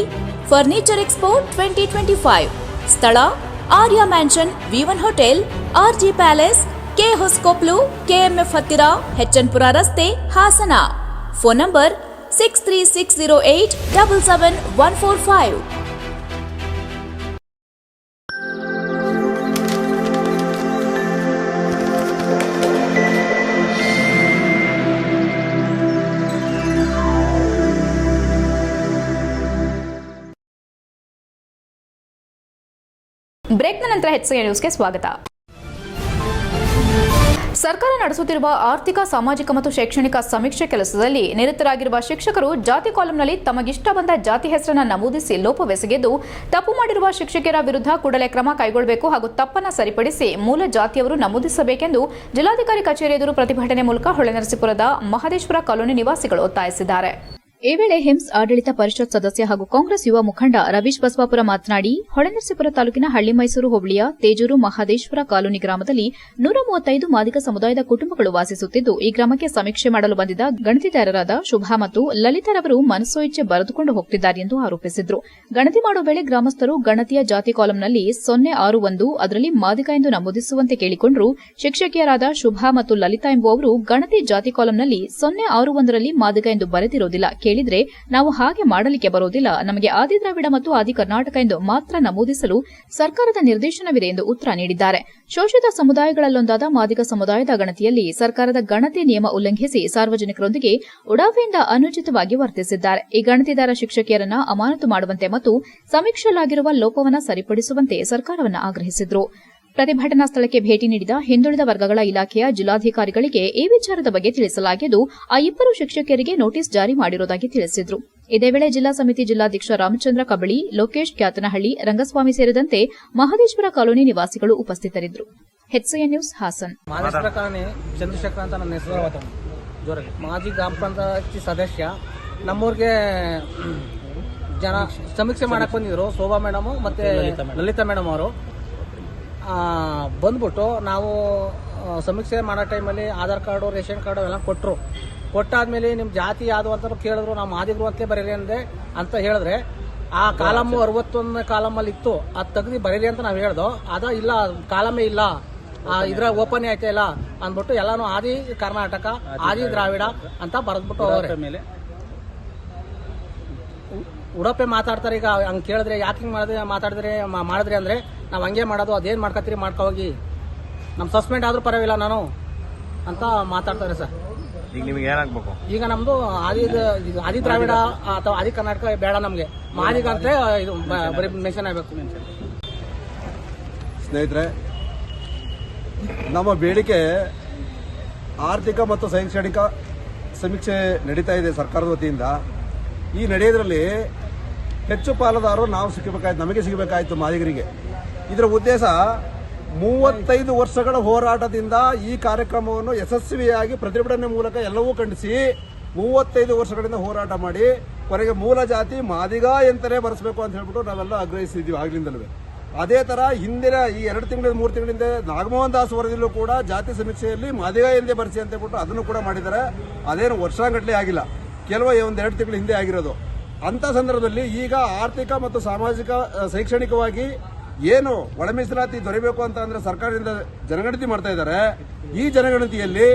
S2: ಫರ್ನಿಚರ್ ಎಕ್ಸ್ಪೋ 2025. ಸ್ಥಳ Arya mansion, V1 hotel, RG palace, K Hosakoppalu, KMF ಹತ್ತಿರ, HN ಪುರ ರಸ್ತೆ, ಹಾಸನ. Phone number 6360877145.
S1: ಬ್ರೇಕ್ನ ನಂತರ HCI ನ್ಯೂಸ್ಗೆ ಸ್ವಾಗತ. ಸರ್ಕಾರ ನಡೆಸುತ್ತಿರುವ ಆರ್ಥಿಕ, ಸಾಮಾಜಿಕ ಮತ್ತು ಶೈಕ್ಷಣಿಕ ಸಮೀಕ್ಷೆ ಕೆಲಸದಲ್ಲಿ ನಿರತರಾಗಿರುವ ಶಿಕ್ಷಕರು ಜಾತಿ ಕಾಲಂನಲ್ಲಿ ತಮಗಿಷ್ಟ ಬಂದ ಜಾತಿ ಹೆಸರನ್ನು ನಮೂದಿಸಿ ಲೋಪವೆಸಗಿದ್ದು ತಪ್ಪು ಮಾಡಿರುವ ಶಿಕ್ಷಕಿಯರ ವಿರುದ್ಧ ಕೂಡಲೇ ಕ್ರಮ ಕೈಗೊಳ್ಳಬೇಕು ಹಾಗೂ ತಪ್ಪನ್ನು ಸರಿಪಡಿಸಿ ಮೂಲ ಜಾತಿಯವರು ನಮೂದಿಸಬೇಕೆಂದು ಜಿಲ್ಲಾಧಿಕಾರಿ ಕಚೇರಿ ಎದುರು ಪ್ರತಿಭಟನೆ ಮೂಲಕ ಹೊಳೆನರಸೀಪುರದ ಮಹದೇಶ್ವರ ಕಾಲೋನಿ ನಿವಾಸಿಗಳು ಒತ್ತಾಯಿಸಿದ್ದಾರೆ.
S2: ಈ ವೇಳೆ ಹಿಮ್ಸ್ ಆಡಳಿತ ಪರಿಷತ್ ಸದಸ್ಯ ಹಾಗೂ ಕಾಂಗ್ರೆಸ್ ಯುವ ಮುಖಂಡ ರವೀಶ್ ಬಸವಾಪುರ ಮಾತನಾಡಿ, ಹೊಳೆನರಸೀಪುರ ತಾಲೂಕಿನ ಹಳ್ಳಿ ಮೈಸೂರು ಹೋಬಳಿಯ ತೇಜೂರು ಮಹದೇಶ್ವರ ಕಾಲೋನಿ ಗ್ರಾಮದಲ್ಲಿ 135 ಮಾದಿಗ ಸಮುದಾಯದ ಕುಟುಂಬಗಳು ವಾಸಿಸುತ್ತಿದ್ದು, ಈ ಗ್ರಾಮಕ್ಕೆ ಸಮೀಕ್ಷೆ ಮಾಡಲು ಬಂದಿದ್ದ ಗಣತಿದಾರರಾದ ಶುಭಾ ಮತ್ತು ಲಲಿತಾರವರು ಮನಸೋ ಇಚ್ಛೆ ಬರೆದುಕೊಂಡು ಹೋಗುತ್ತಿದ್ದಾರೆ ಎಂದು ಆರೋಪಿಸಿದರು. ಗಣತಿ ಮಾಡುವ ವೇಳೆ ಗ್ರಾಮಸ್ಥರು ಗಣತಿಯ ಜಾತಿ ಕಾಲಂನಲ್ಲಿ 061 ಅದರಲ್ಲಿ ಮಾದಿಗ ಎಂದು ನಮೂದಿಸುವಂತೆ ಕೇಳಿಕೊಂಡರು. ಶಿಕ್ಷಕಿಯರಾದ ಶುಭಾ ಮತ್ತು ಲಲಿತಾ ಎಂಬುವವರು ಗಣತಿ ಜಾತಿ ಕಾಲಂನಲ್ಲಿ 061ರಲ್ಲಿ ಮಾದಿಗ ಎಂದು ಬರೆದಿರೋದಿಲ್ಲ, ಕೇಳಿದ್ರೆ ನಾವು ಹಾಗೆ ಮಾಡಲಿಕ್ಕೆ ಬರೋದಿಲ್ಲ, ನಮಗೆ ಆದಿ ದ್ರಾವಿಡ ಮತ್ತು ಆದಿ ಕರ್ನಾಟಕ ಎಂದು ಮಾತ್ರ ನಮೂದಿಸಲು ಸರ್ಕಾರದ ನಿರ್ದೇಶನವಿದೆ ಎಂದು ಉತ್ತರ ನೀಡಿದ್ದಾರೆ. ಶೋಷಿತ ಸಮುದಾಯಗಳಲ್ಲೊಂದಾದ ಮಾದಿಗ ಸಮುದಾಯದ ಗಣತಿಯಲ್ಲಿ ಸರ್ಕಾರದ ಗಣತಿ ನಿಯಮ ಉಲ್ಲಂಘಿಸಿ ಸಾರ್ವಜನಿಕರೊಂದಿಗೆ ಉಡಾಫೆಯಿಂದ ಅನುಚಿತವಾಗಿ ವರ್ತಿಸಿದ್ದಾರೆ. ಈ ಗಣತಿದಾರ ಶಿಕ್ಷಕಿಯರನ್ನ ಅಮಾನತು ಮಾಡುವಂತೆ ಮತ್ತು ಸಮೀಕ್ಷೆಯಲ್ಲಾಗಿರುವ ಲೋಪವನ್ನು ಸರಿಪಡಿಸುವಂತೆ ಸರ್ಕಾರವನ್ನು ಆಗ್ರಹಿಸಿದರು. ಪ್ರತಿಭಟನಾ ಸ್ಥಳಕ್ಕೆ ಭೇಟಿ ನೀಡಿದ ಹಿಂದುಳಿದ ವರ್ಗಗಳ ಇಲಾಖೆಯ ಜಿಲ್ಲಾಧಿಕಾರಿಗಳಿಗೆ ಈ ವಿಚಾರದ ಬಗ್ಗೆ ತಿಳಿಸಲಾಗಿದ್ದು, ಆ ಇಬ್ಬರು ಶಿಕ್ಷಕಿಯರಿಗೆ ನೋಟಿಸ್ ಜಾರಿ ಮಾಡಿರುವುದಾಗಿ ತಿಳಿಸಿದರು. ಇದೇ ವೇಳೆ ಜಿಲ್ಲಾ ಸಮಿತಿ ಜಿಲ್ಲಾಧ್ಯಕ್ಷ ರಾಮಚಂದ್ರ ಕಬಳಿ, ಲೋಕೇಶ್ ಕ್ಯಾತನಹಳ್ಳಿ, ರಂಗಸ್ವಾಮಿ ಸೇರಿದಂತೆ ಮಹದೇಶ್ವರ ಕಾಲೋನಿ ನಿವಾಸಿಗಳು ಉಪಸ್ಥಿತರಿದ್ದರು. HCI news Hassan.
S6: Mahadeshwara colony Chandrashekhar ಅಂತ ನನ್ನ ಹೆಸರು. ಮಾಜಿ ಗ್ರಾಮ ಪಂಚಾಯತಿ ಸದಸ್ಯ. ನಮ್ಮೂರಿಗೆ ಜನ ಸಮೀಕ್ಷೆ ಮಾಡಕ್ ಬಂದಿದ್ರು, ಶೋಭಾ ಮೇಡಮ್ ಮತ್ತೆ ಲಲಿತಾ ಮೇಡಮ್ ಅವರು ಬಂದ್ಬಿಟ್ಟು ನಾವು ಸಮೀಕ್ಷೆ ಮಾಡೋ ಟೈಮಲ್ಲಿ ಆಧಾರ್ ಕಾರ್ಡು, ರೇಷನ್ ಕಾರ್ಡು ಎಲ್ಲ ಕೊಟ್ಟಾದ್ಮೇಲೆ ನಿಮ್ಮ ಜಾತಿ ಯಾವುದು ಅಂತ ಕೇಳಿದ್ರು. ನಾವು ಮಾದಿಗರು ಅಂತಲೇ ಬರೀರಿ ಅಂದೆ ಅಂತ ಹೇಳಿದ್ರೆ, ಆ ಕಾಲಮ್ಮು 61ನೇ ಕಾಲಮಲ್ಲಿ ಇತ್ತು, ಅದು ತೆಗ್ದು ಬರೀರಿ ಅಂತ ನಾವು ಹೇಳ್ದೋ. ಅದ ಇಲ್ಲ, ಕಾಲಮೇ ಇಲ್ಲ, ಇದ್ರ ಓಪನ್ ಆಯ್ತಾ ಇಲ್ಲ ಅಂದ್ಬಿಟ್ಟು ಎಲ್ಲಾನು ಆದಿ ಕರ್ನಾಟಕ, ಆದಿ ದ್ರಾವಿಡ ಅಂತ ಬರೆದ್ಬಿಟ್ಟು ಅವ್ರೆ ಮೇಲೆ ಉಡಪೆ ಮಾತಾಡ್ತಾರೆ. ಈಗ ಹಂಗೆ ಕೇಳಿದ್ರೆ ಯಾಕೆ ಹಿಂಗೆ ಮಾಡಿದ್ರಿ ಅಂದ್ರೆ ನಾವು ಹಂಗೆ ಮಾಡೋದು, ಅದೇನು ಮಾಡ್ಕೊತೀರಿ ಮಾಡ್ಕೋಗಿ, ನಮ್ಮ ಸಸ್ಪೆಂಡ್ ಆದ್ರೂ ಪರವಾಗಿಲ್ಲ ನಾನು ಅಂತ ಮಾತಾಡ್ತಾರೆ ಸರ್.
S7: ಈಗ ನಿಮಗೆ ಏನಾಗಬೇಕು?
S6: ಈಗ ನಮ್ದು ಆದಿ ದ್ರಾವಿಡ ಅಥವಾ ಆದಿ ಕರ್ನಾಟಕ ಬೇಡ, ನಮಗೆ ಮಾದಿಗ ಅಂತ ಇದು ಬರೀ ಮೆನ್ಷನ್ ಆಗಬೇಕು.
S8: ಸ್ನೇಹಿತರೆ, ನಮ್ಮ ಬೇಡಿಕೆ ಆರ್ಥಿಕ ಮತ್ತು ಶೈಕ್ಷಣಿಕ ಸಮೀಕ್ಷೆ ನಡೀತಾ ಇದೆ ಸರ್ಕಾರದ ವತಿಯಿಂದ. ಈ ನಡೆಯೋದ್ರಲ್ಲಿ ಹೆಚ್ಚು ಪಾಲುದಾರರು ನಮಗೆ ಸಿಗಬೇಕಾಯಿತು ಮಾದಿಗರಿಗೆ. ಇದರ ಉದ್ದೇಶ 35 ವರ್ಷಗಳ ಹೋರಾಟದಿಂದ ಈ ಕಾರ್ಯಕ್ರಮವನ್ನು ಯಶಸ್ವಿಯಾಗಿ ಪ್ರತಿಭಟನೆ ಮೂಲಕ ಎಲ್ಲವೂ ಖಂಡಿಸಿ 35 ವರ್ಷಗಳಿಂದ ಹೋರಾಟ ಮಾಡಿ ಕೊನೆಗೆ ಮೂಲ ಜಾತಿ ಮಾದಿಗ ಎಂತಲೇ ಬರೆಸಬೇಕು ಅಂತ ಹೇಳ್ಬಿಟ್ಟು ನಾವೆಲ್ಲ ಆಗ್ರಹಿಸಿದ್ದೀವಿ ಆಗ್ಲಿಂದಲೂ. ಅದೇ ತರ ಹಿಂದಿನ ಈ 2 ತಿಂಗಳಿಂದ 3 ತಿಂಗಳಿಂದ ನಾಗಮೋಹನ್ ದಾಸ್ ವರದಿಯಲ್ಲೂ ಕೂಡ ಜಾತಿ ಸಮೀಕ್ಷೆಯಲ್ಲಿ ಮಾದಿಗ ಎಂದೇ ಬರೆಸಿ ಅಂತ ಹೇಳ್ಬಿಟ್ಟು ಅದನ್ನು ಕೂಡ ಮಾಡಿದ್ದಾರೆ. ಅದೇನು ವರ್ಷಾಂಗಟ್ಲೆ ಆಗಿಲ್ಲ, ಕೆಲವು 1-2 ತಿಂಗಳ ಹಿಂದೆ ಆಗಿರೋದು. ಅಂತ ಸಂದರ್ಭದಲ್ಲಿ ಈಗ ಆರ್ಥಿಕ ಮತ್ತು ಸಾಮಾಜಿಕ ಶೈಕ್ಷಣಿಕವಾಗಿ ಏನು ಒಳ ಮೀಸಲಾತಿ ದೊರೆಯಬೇಕು ಅಂತ ಅಂದ್ರೆ ಸರ್ಕಾರದಿಂದ ಜನಗಣತಿ ಮಾಡ್ತಾ ಇದ್ದಾರೆ. ಈ ಜನಗಣತಿಯಲ್ಲಿ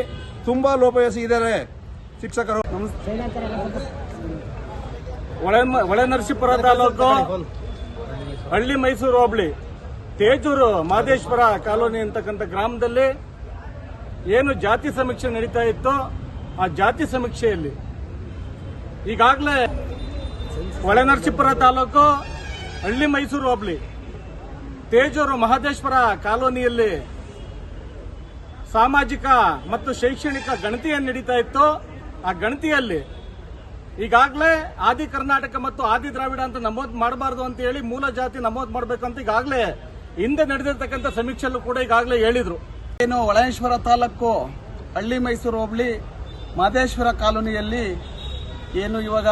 S8: ತುಂಬಾ ಲೋಪವೆಸಗಿದ್ದಾರೆ ಶಿಕ್ಷಕರು.
S9: ಹೊಳೆನರಸೀಪುರ ತಾಲೂಕು ಹಳ್ಳಿ ಮೈಸೂರು ಹೋಬಳಿ ತೇಜೂರು ಮಹದೇಶ್ವರ ಕಾಲೋನಿ ಅಂತಕ್ಕಂಥ ಗ್ರಾಮದಲ್ಲಿ ಏನು ಜಾತಿ ಸಮೀಕ್ಷೆ ನಡೀತಾ ಇತ್ತು, ಆ ಜಾತಿ ಸಮೀಕ್ಷೆಯಲ್ಲಿ ಈಗಾಗಲೇ ಹೊಳೆನರಸೀಪುರ ತಾಲೂಕು ಹಳ್ಳಿ ಮೈಸೂರು ಹೋಬಳಿ ತೇಜೂರು ಮಹದೇಶ್ವರ ಕಾಲೋನಿಯಲ್ಲಿ ಸಾಮಾಜಿಕ ಮತ್ತು ಶೈಕ್ಷಣಿಕ ಗಣತಿಯನ್ನು ನಡೀತಾ ಇತ್ತು. ಆ ಗಣತಿಯಲ್ಲಿ ಈಗಾಗಲೇ ಆದಿ ಕರ್ನಾಟಕ ಮತ್ತು ಆದಿ ದ್ರಾವಿಡ ಅಂತ ನಮೂದು ಮಾಡಬಾರದು ಅಂತ ಹೇಳಿ ಮೂಲ ಜಾತಿ ನಮೂದು ಮಾಡಬೇಕು ಅಂತ ಈಗಾಗಲೇ ಹಿಂದೆ ನಡೆದಿರ್ತಕ್ಕಂಥ ಸಮೀಕ್ಷೆಯಲ್ಲೂ ಕೂಡ ಈಗಾಗಲೇ ಹೇಳಿದ್ರು.
S7: ಏನು ಹೊಳೆನರಸೀಪುರ ತಾಲೂಕು ಹಳ್ಳಿ ಮೈಸೂರು ಹೋಬಳಿ ಮಹದೇಶ್ವರ ಕಾಲೋನಿಯಲ್ಲಿ ಏನು ಇವಾಗ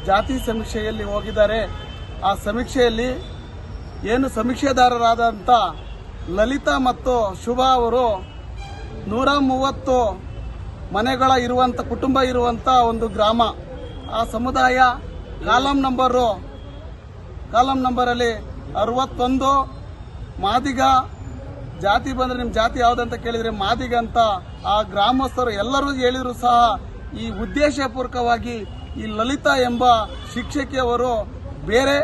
S7: ಜಾತಿ ಸಮೀಕ್ಷೆಯಲ್ಲಿ ಹೋಗಿದ್ದಾರೆ. ಆ ಸಮೀಕ್ಷೆಯಲ್ಲಿ ಏನು ಸಮೀಕ್ಷೆದಾರರಾದಂಥ ಲಲಿತಾ ಮತ್ತು ಶುಭಾ ಅವರು 130 ಮನೆಗಳ ಇರುವಂಥ ಕುಟುಂಬ ಇರುವಂಥ ಒಂದು ಗ್ರಾಮ. ಆ ಸಮುದಾಯ ಕಾಲಂ ನಂಬರಲ್ಲಿ 61 ಮಾದಿಗ ಜಾತಿ ಬಂದರೆ ನಿಮ್ಮ ಜಾತಿ ಯಾವುದಂತ ಕೇಳಿದರೆ ಮಾದಿಗ ಅಂತ ಆ ಗ್ರಾಮಸ್ಥರು ಎಲ್ಲರೂ ಹೇಳಿದ್ರು ಸಹ ಈ ಉದ್ದೇಶಪೂರ್ವಕವಾಗಿ ಈ ಲಲಿತಾ ಎಂಬ ಶಿಕ್ಷಕಿಯವರು ಬೇರೆ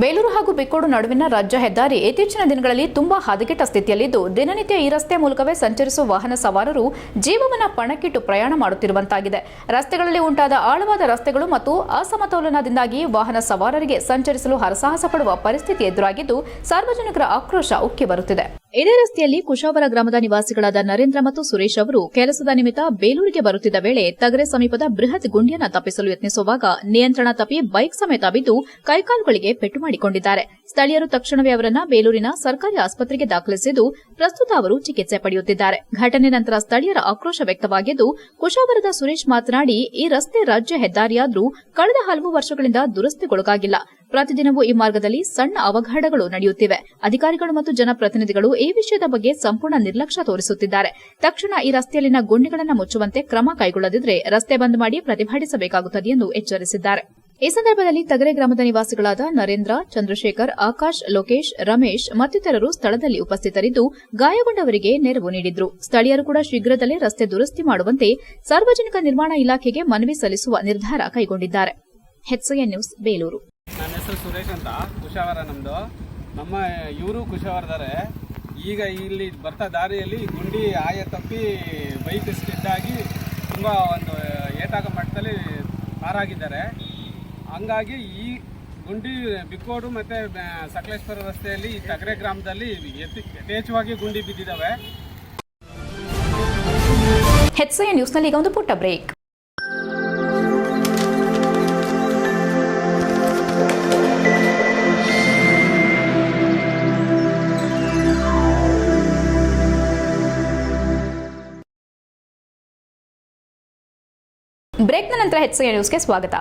S1: ಬೇಲೂರು ಹಾಗೂ ಬಿಕ್ಕೋಡು ನಡುವಿನ ರಾಜ್ಯ ಹೆದ್ದಾರಿ ಇತ್ತೀಚಿನ ದಿನಗಳಲ್ಲಿ ತುಂಬಾ ಹದಗೆಟ್ಟ ಸ್ಥಿತಿಯಲ್ಲಿದ್ದು, ದಿನನಿತ್ಯ ಈ ರಸ್ತೆ ಮೂಲಕವೇ ಸಂಚರಿಸುವ ವಾಹನ ಸವಾರರು ಜೀವವನ್ನ ಪಣಕ್ಕಿಟ್ಟು ಪ್ರಯಾಣ ಮಾಡುತ್ತಿರುವಂತಾಗಿದೆ. ರಸ್ತೆಗಳಲ್ಲಿ ಉಂಟಾದ ಆಳವಾದ ರಸ್ತೆಗಳು ಮತ್ತು ಅಸಮತೋಲನದಿಂದಾಗಿ ವಾಹನ ಸವಾರರಿಗೆ ಸಂಚರಿಸಲು ಹರಸಾಹಸ ಪಡುವ ಪರಿಸ್ಥಿತಿ ಎದುರಾಗಿದ್ದು, ಸಾರ್ವಜನಿಕರ ಆಕ್ರೋಶ ಉಕ್ಕಿ ಬರುತ್ತಿದೆ.
S2: ಇದೇ ರಸ್ತೆಯಲ್ಲಿ ಕುಶಾವರ ಗ್ರಾಮದ ನಿವಾಸಿಗಳಾದ ನರೇಂದ್ರ ಮತ್ತು ಸುರೇಶ್ ಅವರು ಕೆಲಸದ ನಿಮಿತ್ತ ಬೇಲೂರಿಗೆ ಬರುತ್ತಿದ್ದ ವೇಳೆ ತಗರೆ ಸಮೀಪದ ಬೃಹತ್ ಗುಂಡಿಯನ್ನು ತಪ್ಪಿಸಲು ಯತ್ನಿಸುವಾಗ ನಿಯಂತ್ರಣ ತಪ್ಪಿ ಬೈಕ್ ಸಮೇತ ಬಿದ್ದು ಕೈಕಾಲುಗಳಿಗೆ ಪೆಟ್ಟು ಮಾಡಿಕೊಂಡಿದ್ದಾರೆ. ಸ್ಥಳೀಯರು ತಕ್ಷಣವೇ ಅವರನ್ನ ಬೇಲೂರಿನ ಸರ್ಕಾರಿ ಆಸ್ಪತ್ರೆಗೆ ದಾಖಲಿಸಿದ್ದು, ಪ್ರಸ್ತುತ ಅವರು ಚಿಕಿತ್ಸೆ ಪಡೆಯುತ್ತಿದ್ದಾರೆ. ಘಟನೆ ನಂತರ ಸ್ಥಳೀಯರ ಆಕ್ರೋಶ ವ್ಯಕ್ತವಾಗಿದ್ದು, ಕುಶಾವರದ ಸುರೇಶ್ ಮಾತನಾಡಿ, ಈ ರಸ್ತೆ ರಾಜ್ಯ ಹೆದ್ದಾರಿಯಾದರೂ ಕಳೆದ ಹಲವು ವರ್ಷಗಳಿಂದ ದುರಸ್ತಿಗೊಳಗಾಗಿಲ್ಲ. ಪ್ರತಿದಿನವೂ ಈ ಮಾರ್ಗದಲ್ಲಿ ಸಣ್ಣ ಅವಘಡಗಳು ನಡೆಯುತ್ತಿವೆ. ಅಧಿಕಾರಿಗಳು ಮತ್ತು ಜನಪ್ರತಿನಿಧಿಗಳು ಈ ವಿಷಯದ ಬಗ್ಗೆ ಸಂಪೂರ್ಣ ನಿರ್ಲಕ್ಷ್ಯ ತೋರಿಸುತ್ತಿದ್ದಾರೆ. ತಕ್ಷಣ ಈ ರಸ್ತೆಯಲ್ಲಿನ ಗುಂಡಿಗಳನ್ನು ಮುಚ್ಚುವಂತೆ ಕ್ರಮ ಕೈಗೊಳ್ಳದಿದ್ದರೆ ರಸ್ತೆ ಬಂದ್ ಮಾಡಿ ಪ್ರತಿಭಟಿಸಬೇಕಾಗುತ್ತದೆ ಎಂದು ಎಚ್ಚರಿಸಿದ್ದಾರೆ. ಈ ಸಂದರ್ಭದಲ್ಲಿ ತಗರೆ ಗ್ರಾಮದ ನಿವಾಸಿಗಳಾದ ನರೇಂದ್ರ, ಚಂದ್ರಶೇಖರ್, ಆಕಾಶ್, ಲೋಕೇಶ್, ರಮೇಶ್ ಮತ್ತಿತರರು ಸ್ಥಳದಲ್ಲಿ ಉಪಸ್ಥಿತರಿದ್ದು ಗಾಯಗೊಂಡವರಿಗೆ ನೆರವು ನೀಡಿದ್ರು. ಸ್ಥಳೀಯರು ಕೂಡ ಶೀಘ್ರದಲ್ಲೇ ರಸ್ತೆ ದುರಸ್ತಿ ಮಾಡುವಂತೆ ಸಾರ್ವಜನಿಕ ನಿರ್ಮಾಣ ಇಲಾಖೆಗೆ ಮನವಿ ಸಲ್ಲಿಸುವ ನಿರ್ಧಾರ ಕೈಗೊಂಡಿದ್ದಾರೆ. HCN news Belur.
S10: ನನ್ನ ಹೆಸರು ಸುರೇಶ್ ಅಂತ, ಕುಶಾವರ ನಮ್ಮದು. ನಮ್ಮ ಇವರು ಕುಶಾವರದಾರೆ. ಈಗ ಇಲ್ಲಿ ಬರ್ತಾ ದಾರಿಯಲ್ಲಿ ಗುಂಡಿ ಆಯ ತಪ್ಪಿ ಬೈಕ್ ಸ್ಕಿಡ್ ಆಗಿ ತುಂಬ ಒಂದು ಏಟಾಗ ಮಟ್ಟದಲ್ಲಿ ಪಾರಾಗಿದ್ದಾರೆ. ಹಂಗಾಗಿ ಈ ಗುಂಡಿ ಬಿಕ್ಕೋಡು ಮತ್ತು ಸಕಲೇಶ್ವರ ರಸ್ತೆಯಲ್ಲಿ ಈ ತಗರೆ ಗ್ರಾಮದಲ್ಲಿ ಯಥೇಚ್ಛವಾಗಿ ಗುಂಡಿ ಬಿದ್ದಿದ್ದಾವೆ.
S1: HCN ನ್ಯೂಸ್ನಲ್ಲಿ ಈಗ ಒಂದು ಪುಟ್ಟ ಬ್ರೇಕ್. ಬ್ರೇಕ್ನ ನಂತರ HCN ನ್ಯೂಸ್ಗೆ ಸ್ವಾಗತ.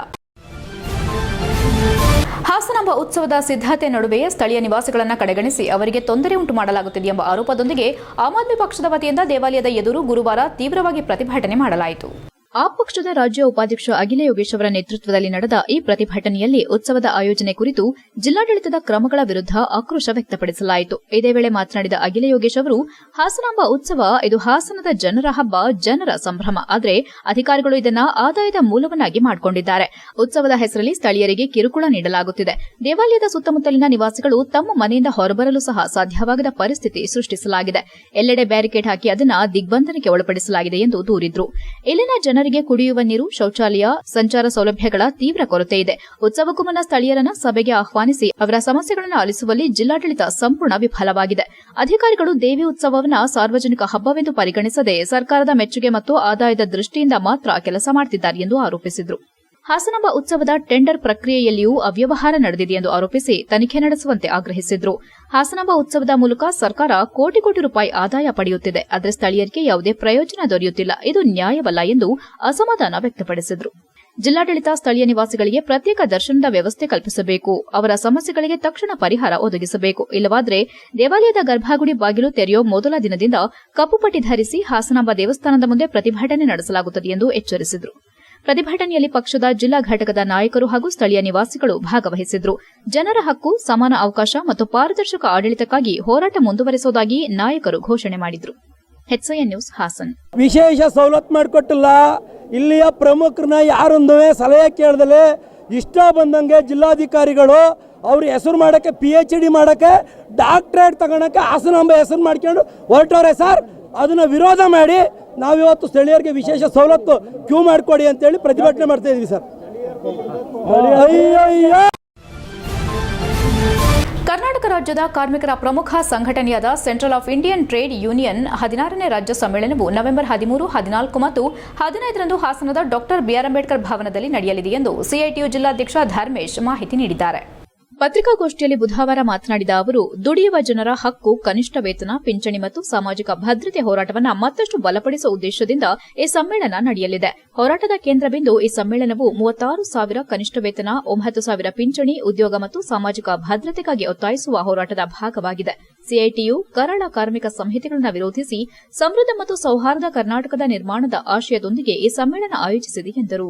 S1: ಹಾಸನಾಂಬ ಉತ್ಸವದ ಸಿದ್ಧತೆ ನಡುವೆಯೇ ಸ್ಥಳೀಯ ನಿವಾಸಿಗಳನ್ನು ಕಡೆಗಣಿಸಿ ಅವರಿಗೆ ತೊಂದರೆ ಉಂಟು ಮಾಡಲಾಗುತ್ತಿದೆ ಎಂಬ ಆರೋಪದೊಂದಿಗೆ ಆಮ್ ಆದ್ಮಿ ಪಕ್ಷದ ವತಿಯಿಂದ ದೇವಾಲಯದ ಎದುರು ಗುರುವಾರ ತೀವ್ರವಾಗಿ ಪ್ರತಿಭಟನೆ ಮಾಡಲಾಯಿತು.
S2: ಆ ಪಕ್ಷದ ರಾಜ್ಯ ಉಪಾಧ್ಯಕ್ಷ ಅಖಿಲ ಯೋಗೇಶ್ ಅವರ ನೇತೃತ್ವದಲ್ಲಿ ನಡೆದ ಈ ಪ್ರತಿಭಟನೆಯಲ್ಲಿ ಉತ್ಸವದ ಆಯೋಜನೆ ಕುರಿತು ಜಿಲ್ಲಾಡಳಿತದ ಕ್ರಮಗಳ ವಿರುದ್ಧ ಆಕ್ರೋಶ ವ್ಯಕ್ತಪಡಿಸಲಾಯಿತು. ಇದೇ ವೇಳೆ ಮಾತನಾಡಿದ ಅಖಿಲ ಯೋಗೇಶ್ ಅವರು, ಹಾಸನಾಂಬ ಉತ್ಸವ ಇದು ಹಾಸನದ ಜನರ ಹಬ್ಬ, ಜನರ ಸಂಭ್ರಮ. ಆದರೆ ಅಧಿಕಾರಿಗಳು ಇದನ್ನ ಆದಾಯದ ಮೂಲವನ್ನಾಗಿ ಮಾಡಿಕೊಂಡಿದ್ದಾರೆ. ಉತ್ಸವದ ಹೆಸರಲ್ಲಿ ಸ್ಥಳೀಯರಿಗೆ ಕಿರುಕುಳ ನೀಡಲಾಗುತ್ತಿದೆ. ದೇವಾಲಯದ ಸುತ್ತಮುತ್ತಲಿನ ನಿವಾಸಿಗಳು ತಮ್ಮ ಮನೆಯಿಂದ ಹೊರಬರಲು ಸಹ ಸಾಧ್ಯವಾಗದ ಪರಿಸ್ಥಿತಿ ಸೃಷ್ಟಿಸಲಾಗಿದೆ. ಎಲ್ಲೆಡೆ ಬ್ಯಾರಿಕೇಡ್ ಹಾಕಿ ಅದನ್ನ ದಿಗ್ಬಂಧನಕ್ಕೆ ಒಳಪಡಿಸಲಾಗಿದೆ ಎಂದು ದೂರಿದ್ರು. ಇಲ್ಲಿನ ಜನರಿಗೆ ಕುಡಿಯುವ ನೀರು, ಶೌಚಾಲಯ, ಸಂಚಾರ ಸೌಲಭ್ಯಗಳ ತೀವ್ರ ಕೊರತೆ ಇದೆ. ಉತ್ಸವಕ್ಕೂ ಮುನ್ನ ಸ್ಥಳೀಯರನ್ನ ಸಭೆಗೆ ಆಹ್ವಾನಿಸಿ ಅವರ ಸಮಸ್ಯೆಗಳನ್ನು ಆಲಿಸುವಲ್ಲಿ ಜಿಲ್ಲಾಡಳಿತ ಸಂಪೂರ್ಣ ವಿಫಲವಾಗಿದೆ. ಅಧಿಕಾರಿಗಳು ದೇವಿ ಉತ್ಸವವನ್ನು ಸಾರ್ವಜನಿಕ ಹಬ್ಬವೆಂದು ಪರಿಗಣಿಸದೆ ಸರ್ಕಾರದ ಮೆಚ್ಚುಗೆ ಮತ್ತು ಆದಾಯದ ದೃಷ್ಟಿಯಿಂದ ಮಾತ್ರ ಕೆಲಸ ಮಾಡುತ್ತಿದ್ದಾರೆ ಎಂದು ಆರೋಪಿಸಿದರು. ಹಾಸನಾಂಬ ಉತ್ಸವದ ಟೆಂಡರ್ ಪ್ರಕ್ರಿಯೆಯಲ್ಲಿಯೂ ಅವ್ಯವಹಾರ ನಡೆದಿದೆ ಎಂದು ಆರೋಪಿಸಿ ತನಿಖೆ ನಡೆಸುವಂತೆ ಆಗ್ರಹಿಸಿದ್ರು. ಹಾಸನಾಂಬ ಉತ್ಸವದ ಮೂಲಕ ಸರ್ಕಾರ ಕೋಟಿ ಕೋಟಿ ರೂಪಾಯಿ ಆದಾಯ ಪಡೆಯುತ್ತಿದೆ, ಆದರೆ ಸ್ಥಳೀಯರಿಗೆ ಯಾವುದೇ ಪ್ರಯೋಜನ ದೊರೆಯುತ್ತಿಲ್ಲ. ಇದು ನ್ಯಾಯವಲ್ಲ ಎಂದು ಅಸಮಾಧಾನ ವ್ಯಕ್ತಪಡಿಸಿದರು. ಜಿಲ್ಲಾಡಳಿತ ಸ್ಥಳೀಯ ನಿವಾಸಿಗಳಿಗೆ ಪ್ರತ್ಯೇಕ ದರ್ಶನದ ವ್ಯವಸ್ಥೆ ಕಲ್ಪಿಸಬೇಕು, ಅವರ ಸಮಸ್ಯೆಗಳಿಗೆ ತಕ್ಷಣ ಪರಿಹಾರ ಒದಗಿಸಬೇಕು. ಇಲ್ಲವಾದರೆ ದೇವಾಲಯದ ಗರ್ಭಗುಡಿ ಬಾಗಿಲು ತೆರೆಯೋ ಮೊದಲ ದಿನದಿಂದ ಕಪ್ಪುಪಟ್ಟಿ ಧರಿಸಿ ಹಾಸನಾಂಬ ದೇವಸ್ಥಾನದ ಮುಂದೆ ಪ್ರತಿಭಟನೆ ನಡೆಸಲಾಗುತ್ತದೆ ಎಂದು ಎಚ್ಚರಿಸಿದರು. ಪ್ರತಿಭಟನೆಯಲ್ಲಿ ಪಕ್ಷದ ಜಿಲ್ಲಾ ಘಟಕದ ನಾಯಕರು ಹಾಗೂ ಸ್ಥಳೀಯ ನಿವಾಸಿಗಳು ಭಾಗವಹಿಸಿದ್ರು. ಜನರ ಹಕ್ಕು, ಸಮಾನ ಅವಕಾಶ ಮತ್ತು ಪಾರದರ್ಶಕ ಆಡಳಿತಕ್ಕಾಗಿ ಹೋರಾಟ ಮುಂದುವರೆಸುವುದಾಗಿ ನಾಯಕರು ಘೋಷಣೆ ಮಾಡಿದರು. HCN news Hassan.
S11: ವಿಶೇಷ ಸವಲತ್ತು ಮಾಡಿಕೊಟ್ಟಿಲ್ಲ. ಇಲ್ಲಿಯ ಪ್ರಮುಖರನ್ನ ಯಾರೊಂದು ಸಲಹೆ ಕೇಳದಲೆ ಇಷ್ಟ ಬಂದಂಗೆ ಜಿಲ್ಲಾಧಿಕಾರಿಗಳು ಅವ್ರ ಹೆಸರು ಮಾಡೋಕ್ಕೆ PhD ಮಾಡೋಕ್ಕೆ ಡಾಕ್ಟ್ರೇಟ್ ತಗೊಳಕ್ಕೆ ಹಾಸನಾಂಬ ಹೆಸರು ಮಾಡ್ಕೊಂಡು ಹೊರಟವ್ರೆ. ಸರ್, ಅದನ್ನು ವಿರೋಧ ಮಾಡಿ ನಾವಿವತ್ತು ಸ್ಥಳೀಯರಿಗೆ ವಿಶೇಷ ಸವಲತ್ತು ಕ್ಯೂ ಮಾಡಿಕೊಡಿ ಅಂತೇಳಿ ಪ್ರತಿಭಟನೆ ಮಾಡ್ತಾ ಇದ್ವಿ ಸರ್.
S1: ಕರ್ನಾಟಕ ರಾಜ್ಯದ ಕಾರ್ಮಿಕರ ಪ್ರಮುಖ ಸಂಘಟನೆಯಾದ central of Indian trade union 16ನೇ ರಾಜ್ಯ ಸಮ್ಮೇಳನವು ನವೆಂಬರ್ 13, 14 ಮತ್ತು 15ರಂದು ಹಾಸನದ ಡಾಕ್ಟರ್ ಬಿಆರ್ ಅಂಬೇಡ್ಕರ್ ಭವನದಲ್ಲಿ ನಡೆಯಲಿದೆ ಎಂದು ಸಿಐಟಿಯು ಜಿಲ್ಲಾಧ್ಯಕ್ಷ ಧರ್ಮೇಶ್ ಮಾಹಿತಿ ನೀಡಿದ್ದಾರೆ.
S2: ಪತ್ರಿಕಾಗೋಷ್ಠಿಯಲ್ಲಿ ಬುಧವಾರ ಮಾತನಾಡಿದ ಅವರು, ದುಡಿಯುವ ಜನರ ಹಕ್ಕು, ಕನಿಷ್ಠ ವೇತನ, ಪಿಂಚಣಿ ಮತ್ತು ಸಾಮಾಜಿಕ ಭದ್ರತೆ ಹೋರಾಟವನ್ನು ಮತ್ತಷ್ಟು ಬಲಪಡಿಸುವ ಉದ್ದೇಶದಿಂದ ಈ ಸಮ್ಮೇಳನ ನಡೆಯಲಿದೆ. ಹೋರಾಟದ ಕೇಂದ್ರ ಬಿಂದು ಈ ಸಮ್ಮೇಳನವು 36,000 ಕನಿಷ್ಠ ವೇತನ, 9,000 ಪಿಂಚಣಿ, ಉದ್ಯೋಗ ಮತ್ತು ಸಾಮಾಜಿಕ ಭದ್ರತೆಗಾಗಿ ಒತ್ತಾಯಿಸುವ ಹೋರಾಟದ ಭಾಗವಾಗಿದೆ. ಸಿಐಟಿಯು ಕರಾಳ ಕಾರ್ಮಿಕ ಸಂಹಿತೆಗಳನ್ನು ವಿರೋಧಿಸಿ ಸಮೃದ್ಧ ಮತ್ತು ಸೌಹಾರ್ದ ಕರ್ನಾಟಕದ ನಿರ್ಮಾಣದ ಆಶಯದೊಂದಿಗೆ ಈ ಸಮ್ಮೇಳನ ಆಯೋಜಿಸಿದೆ ಎಂದರು.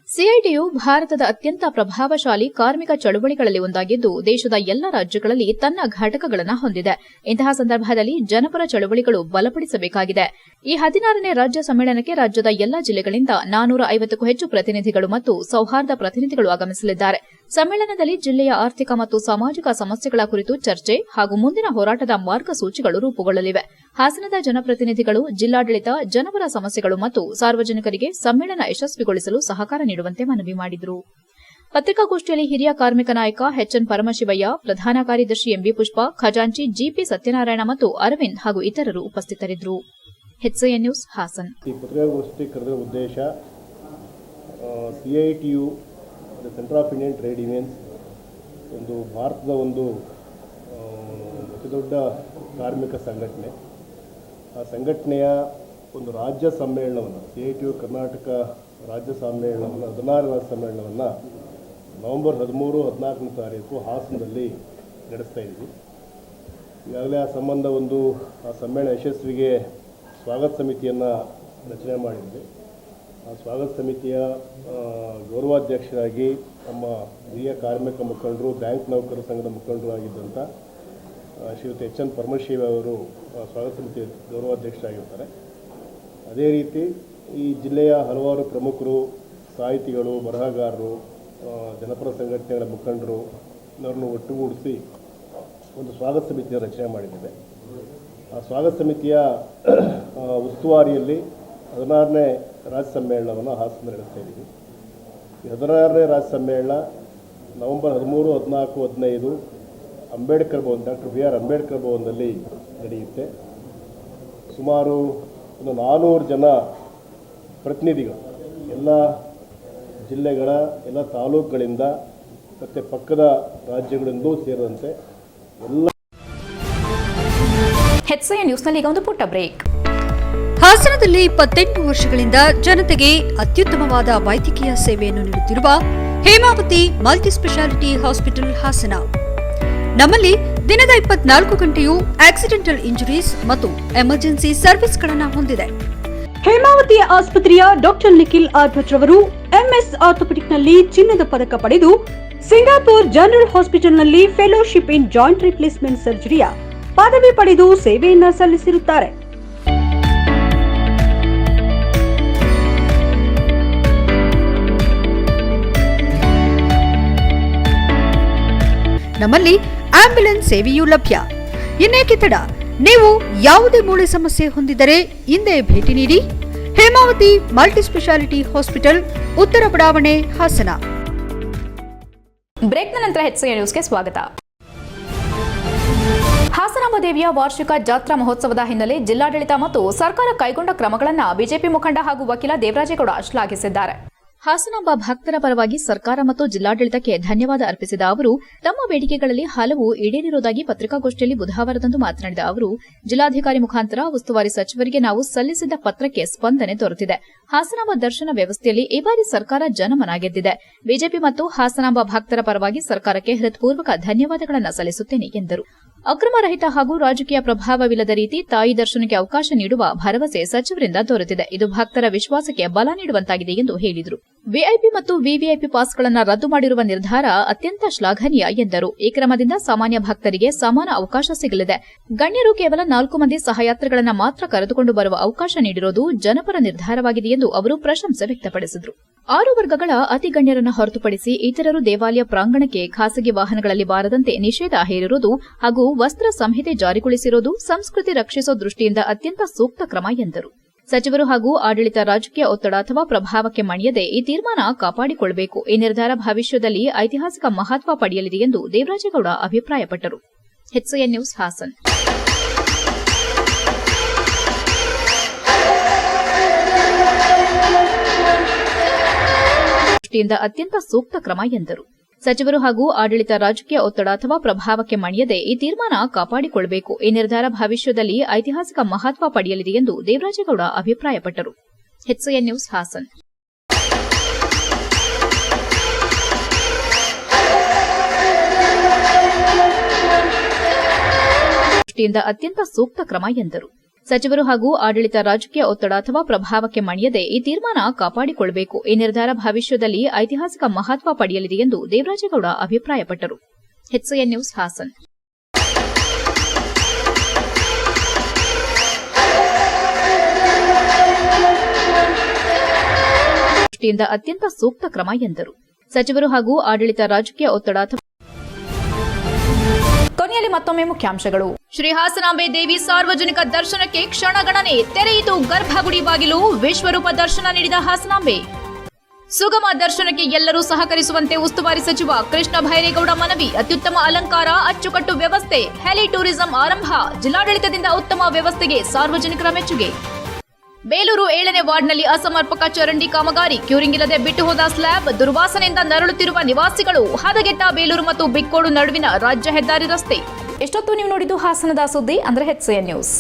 S2: ಸಿಐಟಿಯು ಭಾರತದ ಅತ್ಯಂತ ಪ್ರಭಾವಶಾಲಿ ಕಾರ್ಮಿಕ ಚಳವಳಿಗಳಲ್ಲಿ ಒಂದಾಗಿದ್ದು, ದೇಶದ ಎಲ್ಲ ರಾಜ್ಯಗಳಲ್ಲಿ ತನ್ನ ಘಟಕಗಳನ್ನು ಹೊಂದಿದೆ. ಇಂತಹ ಸಂದರ್ಭದಲ್ಲಿ ಜನಪರ ಚಳವಳಿಗಳು ಬಲಪಡಿಸಬೇಕಾಗಿದೆ. ಈ 16ನೇ ರಾಜ್ಯ ಸಮ್ಮೇಳನಕ್ಕೆ ರಾಜ್ಯದ ಎಲ್ಲಾ ಜಿಲ್ಲೆಗಳಿಂದ 450ಕ್ಕೂ ಹೆಚ್ಚು ಪ್ರತಿನಿಧಿಗಳು ಮತ್ತು ಸೌಹಾರ್ದ ಪ್ರತಿನಿಧಿಗಳು ಆಗಮಿಸಲಿದ್ದಾರೆ. ಸಮ್ಮೇಳನದಲ್ಲಿ ಜಿಲ್ಲೆಯ ಆರ್ಥಿಕ ಮತ್ತು ಸಾಮಾಜಿಕ ಸಮಸ್ಯೆಗಳ ಕುರಿತು ಚರ್ಚೆ ಹಾಗೂ ಮುಂದಿನ ಹೋರಾಟದ ಮಾರ್ಗಸೂಚಿಗಳು ರೂಪುಗೊಳ್ಳಲಿವೆ. ಹಾಸನದ ಜನಪ್ರತಿನಿಧಿಗಳು ಜಿಲ್ಲಾಡಳಿತ ಜನಪರ ಸಮಸ್ಯೆಗಳು ಮತ್ತು ಸಾರ್ವಜನಿಕರಿಗೆ ಸಮ್ಮೇಳನ ಯಶಸ್ವಿಗೊಳಿಸಲು ಸಹಕಾರ ನೀಡುವಂತೆ ಮನವಿ ಮಾಡಿದರು. ಪತ್ರಿಕಾಗೋಷ್ಠಿಯಲ್ಲಿ ಹಿರಿಯ ಕಾರ್ಮಿಕ ನಾಯಕ ಎಚ್ಎನ್ ಪರಮಶಿವಯ್ಯ, ಪ್ರಧಾನ ಕಾರ್ಯದರ್ಶಿ ಎಂಬಿ ಪುಷ್ಪ, ಖಜಾಂಚಿ ಜಿಪಿ ಸತ್ಯನಾರಾಯಣ ಮತ್ತು ಅರವಿಂದ್ ಹಾಗೂ ಇತರರು ಉಪಸ್ಥಿತರಿದ್ದರು. HCN news Hassan.
S12: ಈ ಪತ್ರಿಕಾಗೋಷ್ಠಿ ಕರೆದ ಉದ್ದೇಶ CITU central of Indian trade unions ಒಂದು ಭಾರತದ ಒಂದು ಅತಿ ದೊಡ್ಡ ಕಾರ್ಮಿಕ ಸಂಘಟನೆ. ಆ ಸಂಘಟನೆಯ ಒಂದು ರಾಜ್ಯ ಸಮ್ಮೇಳನವನ್ನು ಸಿಐಟಿಯು ಕರ್ನಾಟಕ ರಾಜ್ಯ ಸಮ್ಮೇಳನವನ್ನು 16ನೇ ಸಮ್ಮೇಳನವನ್ನು ನವೆಂಬರ್ 13, 14ನೇ ತಾರೀಕು ಹಾಸನದಲ್ಲಿ ನಡೆಸ್ತಾ ಇದ್ವಿ. ಈಗಾಗಲೇ ಆ ಸಂಬಂಧ ಆ ಸಮ್ಮೇಳನ ಯಶಸ್ವಿಗೆ ಸ್ವಾಗತ ಸಮಿತಿಯನ್ನು ರಚನೆ ಮಾಡಿದ್ವಿ. ಆ ಸ್ವಾಗತ ಸಮಿತಿಯ ಗೌರವಾಧ್ಯಕ್ಷರಾಗಿ ನಮ್ಮ ಹಿರಿಯ ಕಾರ್ಮಿಕ ಮುಖಂಡರು, ಬ್ಯಾಂಕ್ ನೌಕರರ ಸಂಘದ ಮುಖಂಡರು ಆಗಿದ್ದಂಥ ಶ್ರೀಯುತ ಎಚ್ಎನ್ ಪರಮಶಿವ ಅವರು ಸ್ವಾಗತ ಸಮಿತಿಯ ಗೌರವಾಧ್ಯಕ್ಷರಾಗಿರ್ತಾರೆ. ಅದೇ ರೀತಿ ಈ ಜಿಲ್ಲೆಯ ಹಲವಾರು ಪ್ರಮುಖರು, ಸಾಹಿತಿಗಳು, ಬರಹಗಾರರು, ಜನಪರ ಸಂಘಟನೆಗಳ ಮುಖಂಡರು ಅವರನ್ನು ಒಟ್ಟುಗೂಡಿಸಿ ಒಂದು ಸ್ವಾಗತ ಸಮಿತಿಯ ರಚನೆ ಮಾಡಿದ್ದೇವೆ. ಆ ಸ್ವಾಗತ ಸಮಿತಿಯ ಉಸ್ತುವಾರಿಯಲ್ಲಿ 16ನೇ ರಾಜ್ಯ ಸಮ್ಮೇಳನವನ್ನು ಹಾಸನ ನಡೆಸ್ತಾ ಇದ್ದೀವಿ. ಈ 16ನೇ ರಾಜ್ಯ ಸಮ್ಮೇಳನ ನವೆಂಬರ್ 13, 14, 15 ಅಂಬೇಡ್ಕರ್ ಭವನ, ಡಾಕ್ಟರ್ ಬಿಆರ್ ಅಂಬೇಡ್ಕರ್ ಭವನದಲ್ಲಿ ನಡೆಯುತ್ತೆ. ಸುಮಾರು 400 ಜನ ಪ್ರತಿನಿಧಿಗಳು ಎಲ್ಲ ಜಿಲ್ಲೆಗಳ, ಎಲ್ಲ ತಾಲೂಕುಗಳಿಂದ ಮತ್ತು ಪಕ್ಕದ ರಾಜ್ಯಗಳಿಂದೂ ಸೇರಿದಂತೆ ಎಲ್ಲ.
S1: HCN ನ್ಯೂಸ್ನಲ್ಲಿ ಈಗ ಒಂದು ಪುಟ್ಟ ಬ್ರೇಕ್.
S13: ಹಾಸನದಲ್ಲಿ 28 ವರ್ಷಗಳಿಂದ ಜನತೆಗೆ ಅತ್ಯುತ್ತಮವಾದ ವೈದ್ಯಕೀಯ ಸೇವೆಯನ್ನು ನೀಡುತ್ತಿರುವ Hemavathi multi speciality hospital Hassan. ನಮ್ಮಲ್ಲಿ ದಿನದ 24 ಗಂಟೆಯೂ ಆಕ್ಸಿಡೆಂಟಲ್ ಇಂಜುರೀಸ್ ಮತ್ತು ಎಮರ್ಜೆನ್ಸಿ ಸರ್ವಿಸ್ಗಳನ್ನು ಹೊಂದಿದೆ.
S14: ಹೇಮಾವತಿ ಆಸ್ಪತ್ರೆಯ ಡಾಕ್ಟರ್ ನಿಖಿಲ್ ಆರ್ ಭಟ್ ರವರು ಎಂಎಸ್ ಆರ್ಥೋಪೆಡಿಕ್ನಲ್ಲಿ ಚಿನ್ನದ ಪದಕ ಪಡೆದು ಸಿಂಗಾಪುರ್ ಜನರಲ್ ಹಾಸ್ಪಿಟಲ್ನಲ್ಲಿ ಫೆಲೋಶಿಪ್ ಇನ್ ಜಾಯಿಂಟ್ ರಿಪ್ಲೇಸ್ಮೆಂಟ್ ಸರ್ಜರಿಯ ಪದವಿ ಪಡೆದು ಸೇವೆಯನ್ನ ಸಲ್ಲಿಸಿರುತ್ತಾರೆ.
S13: ನಮ್ಮಲ್ಲಿ ಆಂಬ್ಯುಲೆನ್ಸ್ ಸೇವೆಯೂ ಲಭ್ಯ. ಇನ್ನೇಕೆ ತಡ? ನೀವು ಯಾವುದೇ ಮೂಳೆ ಸಮಸ್ಯೆ ಹೊಂದಿದರೆ ಇಂದೇ ಭೇಟಿ ನೀಡಿ. ಹೇಮಾವತಿ ಮಲ್ಟಿ ಸ್ಪೆಷಾಲಿಟಿ ಹಾಸ್ಪಿಟಲ್, ಉತ್ತರ ಬಡಾವಣೆ, ಹಾಸನ.
S1: ಬ್ರೇಕ್ನ ನಂತರ HCN ನ್ಯೂಸ್ಗೆ ಸ್ವಾಗತ. ಹಾಸನಾಂಬ ದೇವಿಯ ವಾರ್ಷಿಕ ಜಾತ್ರಾ ಮಹೋತ್ಸವದ ಹಿನ್ನೆಲೆ ಜಿಲ್ಲಾಡಳಿತ ಮತ್ತು ಸರ್ಕಾರ ಕೈಗೊಂಡ ಕ್ರಮಗಳನ್ನು ಬಿಜೆಪಿ ಮುಖಂಡ ಹಾಗೂ ವಕೀಲ ದೇವರಾಜೇಗೌಡ ಶ್ಲಾಘಿಸಿದ್ದಾರೆ. ಹಾಸನಾಂಬ ಭಕ್ತರ ಪರವಾಗಿ ಸರ್ಕಾರ ಮತ್ತು ಜಿಲ್ಲಾಡಳಿತಕ್ಕೆ ಧನ್ಯವಾದ ಅರ್ಪಿಸಿದ ಅವರು, ತಮ್ಮ ಬೇಡಿಕೆಗಳಲ್ಲಿ ಹಲವು ಈಡೇರಿರುವುದಾಗಿ ಪತ್ರಿಕಾಗೋಷ್ಠಿಯಲ್ಲಿ ಬುಧವಾರದಂದು ಮಾತನಾಡಿದ ಅವರು, ಜಿಲ್ಲಾಧಿಕಾರಿ ಮುಖಾಂತರ ಉಸ್ತುವಾರಿ ಸಚಿವರಿಗೆ ನಾವು ಸಲ್ಲಿಸಿದ್ದ ಪತ್ರಕ್ಕೆ ಸ್ಪಂದನೆ ದೊರೆತಿದೆ. ಹಾಸನಾಂಬ ದರ್ಶನ ವ್ಯವಸ್ಥೆಯಲ್ಲಿ ಈ ಬಾರಿ ಸರ್ಕಾರ ಜನಮನ ಗೆದ್ದಿದೆ. ಬಿಜೆಪಿ ಮತ್ತು ಹಾಸನಾಂಬ ಭಕ್ತರ ಪರವಾಗಿ ಸರ್ಕಾರಕ್ಕೆ ಹೃತ್ಪೂರ್ವಕ ಧನ್ಯವಾದಗಳನ್ನು ಸಲ್ಲಿಸುತ್ತೇನೆ ಎಂದರು. ಅಕ್ರಮ ರಹಿತ ಹಾಗೂ ರಾಜಕೀಯ ಪ್ರಭಾವವಿಲ್ಲದ ರೀತಿ ತಾಯಿ ದರ್ಶನಕ್ಕೆ ಅವಕಾಶ ನೀಡುವ ಭರವಸೆ ಸಚಿವರಿಂದ ದೊರೆತಿದೆ. ಇದು ಭಕ್ತರ ವಿಶ್ವಾಸಕ್ಕೆ ಬಲ ನೀಡುವಂತಾಗಿದೆ ಎಂದು ಹೇಳಿದರು.
S2: ವಿಐಪಿ ಮತ್ತು ವಿವಿಐಪಿ ಪಾಸ್ಗಳನ್ನು ರದ್ದು ಮಾಡಿರುವ ನಿರ್ಧಾರ ಅತ್ಯಂತ ಶ್ಲಾಘನೀಯ ಎಂದರು. ಈ ಕ್ರಮದಿಂದ ಸಾಮಾನ್ಯ ಭಕ್ತರಿಗೆ ಸಮಾನ ಅವಕಾಶ ಸಿಗಲಿದೆ. ಗಣ್ಯರು ಕೇವಲ 4 ಮಂದಿ ಸಹಯಾತ್ರಿಗಳನ್ನು ಮಾತ್ರ ಕರೆದುಕೊಂಡು ಬರುವ ಅವಕಾಶ ನೀಡಿರುವುದು ಜನಪರ ನಿರ್ಧಾರವಾಗಿದೆ ಎಂದು ಅವರು ಪ್ರಶಂಸೆ ವ್ಯಕ್ತಪಡಿಸಿದರು. 6 ವರ್ಗಗಳ ಅತಿ ಗಣ್ಯರನ್ನು ಹೊರತುಪಡಿಸಿ ಇತರರು ದೇವಾಲಯ ಪ್ರಾಂಗಣಕ್ಕೆ ಖಾಸಗಿ ವಾಹನಗಳಲ್ಲಿ ಬಾರದಂತೆ ನಿಷೇಧ ಹೇರಿರುವುದು ಹಾಗೂ ವಸ್ತ್ರ ಸಂಹಿತೆ ಜಾರಿಗೊಳಿಸಿರುವುದು ಸಂಸ್ಕೃತಿ ರಕ್ಷಿಸುವ ದೃಷ್ಟಿಯಿಂದ ಅತ್ಯಂತ ಸೂಕ್ತ ಕ್ರಮ ಎಂದರು. ಸಚಿವರು ಹಾಗೂ ಆಡಳಿತ ರಾಜಕೀಯ ಒತ್ತಡ ಅಥವಾ ಪ್ರಭಾವಕ್ಕೆ ಮಣಿಯದೆ ಈ ತೀರ್ಮಾನ ಕಾಪಾಡಿಕೊಳ್ಳಬೇಕು. ಈ ನಿರ್ಧಾರ ಭವಿಷ್ಯದಲ್ಲಿ ಐತಿಹಾಸಿಕ ಮಹತ್ವ ಪಡೆಯಲಿದೆ ಎಂದು ದೇವರಾಜೇಗೌಡ ಅಭಿಪ್ರಾಯಪಟ್ಟರು. HCN news Hassan. ದೃಷ್ಟಿಯಿಂದ ಅತ್ಯಂತ ಸೂಕ್ತ ಕ್ರಮ ಎಂದರು. ಸಚಿವರು ಹಾಗೂ ಆಡಳಿತ ರಾಜಕೀಯ ಒತ್ತಡ ಅಥವಾ ಪ್ರಭಾವಕ್ಕೆ ಮಣಿಯದೆ ಈ ತೀರ್ಮಾನ ಕಾಪಾಡಿಕೊಳ್ಳಬೇಕು. ಈ ನಿರ್ಧಾರ ಭವಿಷ್ಯದಲ್ಲಿ ಐತಿಹಾಸಿಕ ಮಹತ್ವ ಪಡೆಯಲಿದೆ ಎಂದು ದೇವರಾಜೇಗೌಡ ಅಭಿಪ್ರಾಯಪಟ್ಟರು. HCN news Hassan. ದೃಷ್ಟಿಯಿಂದ ಅತ್ಯಂತ ಸೂಕ್ತ ಕ್ರಮ ಎಂದರು. ಸಚಿವರು ಹಾಗೂ ಆಡಳಿತ ರಾಜಕೀಯ ಒತ್ತಡ ಅಥವಾ ಪ್ರಭಾವಕ್ಕೆ ಮಣಿಯದೆ ಈ ತೀರ್ಮಾನ ಕಾಪಾಡಿಕೊಳ್ಳಬೇಕು. ಈ ನಿರ್ಧಾರ ಭವಿಷ್ಯದಲ್ಲಿ ಐತಿಹಾಸಿಕ ಮಹತ್ವ ಪಡೆಯಲಿದೆ ಎಂದು ದೇವರಾಜೇಗೌಡ ಅಭಿಪ್ರಾಯಪಟ್ಟರು. HCN news Hassan. ದೃಷ್ಟಿಯಿಂದ ಅತ್ಯಂತ ಸೂಕ್ತ ಕ್ರಮ ಎಂದರು. ಸಚಿವರು ಹಾಗೂ ಆಡಳಿತ ರಾಜಕೀಯ ಒತ್ತಡ ಅಥವಾ
S1: ಕೊನೆಯಲ್ಲಿ ಮತ್ತೊಮ್ಮೆ ಮುಖ್ಯಾಂಶಗಳು.
S2: ಶ್ರೀ ಹಾಸನಾಂಬೆ ದೇವಿ ಸಾರ್ವಜನಿಕ ದರ್ಶನಕ್ಕೆ ಕ್ಷಣಗಣನೆ ತೆರೆಯಿತು ಗರ್ಭಗುಡಿ ಬಾಗಿಲು. ವಿಶ್ವರೂಪ ದರ್ಶನ ನೀಡಿದ ಹಾಸನಾಂಬೆ. ಸುಗಮ ದರ್ಶನಕ್ಕೆ ಎಲ್ಲರೂ ಸಹಕರಿಸುವಂತೆ ಉಸ್ತುವಾರಿ ಸಚಿವ ಕೃಷ್ಣ ಭೈರೇಗೌಡ ಮನವಿ. ಅತ್ಯುತ್ತಮ ಅಲಂಕಾರ, ಅಚ್ಚುಕಟ್ಟು ವ್ಯವಸ್ಥೆ, ಹೆಲಿ ಟೂರಿಸಂ ಆರಂಭ. ಜಿಲ್ಲಾಡಳಿತದಿಂದ ಉತ್ತಮ ವ್ಯವಸ್ಥೆಗೆ ಸಾರ್ವಜನಿಕರ ಮೆಚ್ಚುಗೆ. ಬೇಲೂರು 7ನೇ ವಾರ್ಡ್ನಲ್ಲಿ ಅಸಮರ್ಪಕ ಚರಂಡಿ ಕಾಮಗಾರಿ. ಕ್ಯೂರಿಂಗ್ ಇಲ್ಲದೆ ಬಿಟ್ಟು ಹೋದ ಸ್ಲ್ಯಾಬ್. ದುರ್ವಾಸನೆಯಿಂದ ನರಳುತ್ತಿರುವ ನಿವಾಸಿಗಳು. ಹದಗೆಟ್ಟ ಬೇಲೂರು ಮತ್ತು ಬಿಕ್ಕೋಡು ನಡುವಿನ ರಾಜ್ಯ ಹೆದ್ದಾರಿ ರಸ್ತೆ.
S1: ಎಷ್ಟೊತ್ತು ನೀವು ನೋಡಿದ್ದು ಹಾಸನದ ಸುದ್ದಿ ಅಂದ್ರೆ HCN ನ್ಯೂಸ್.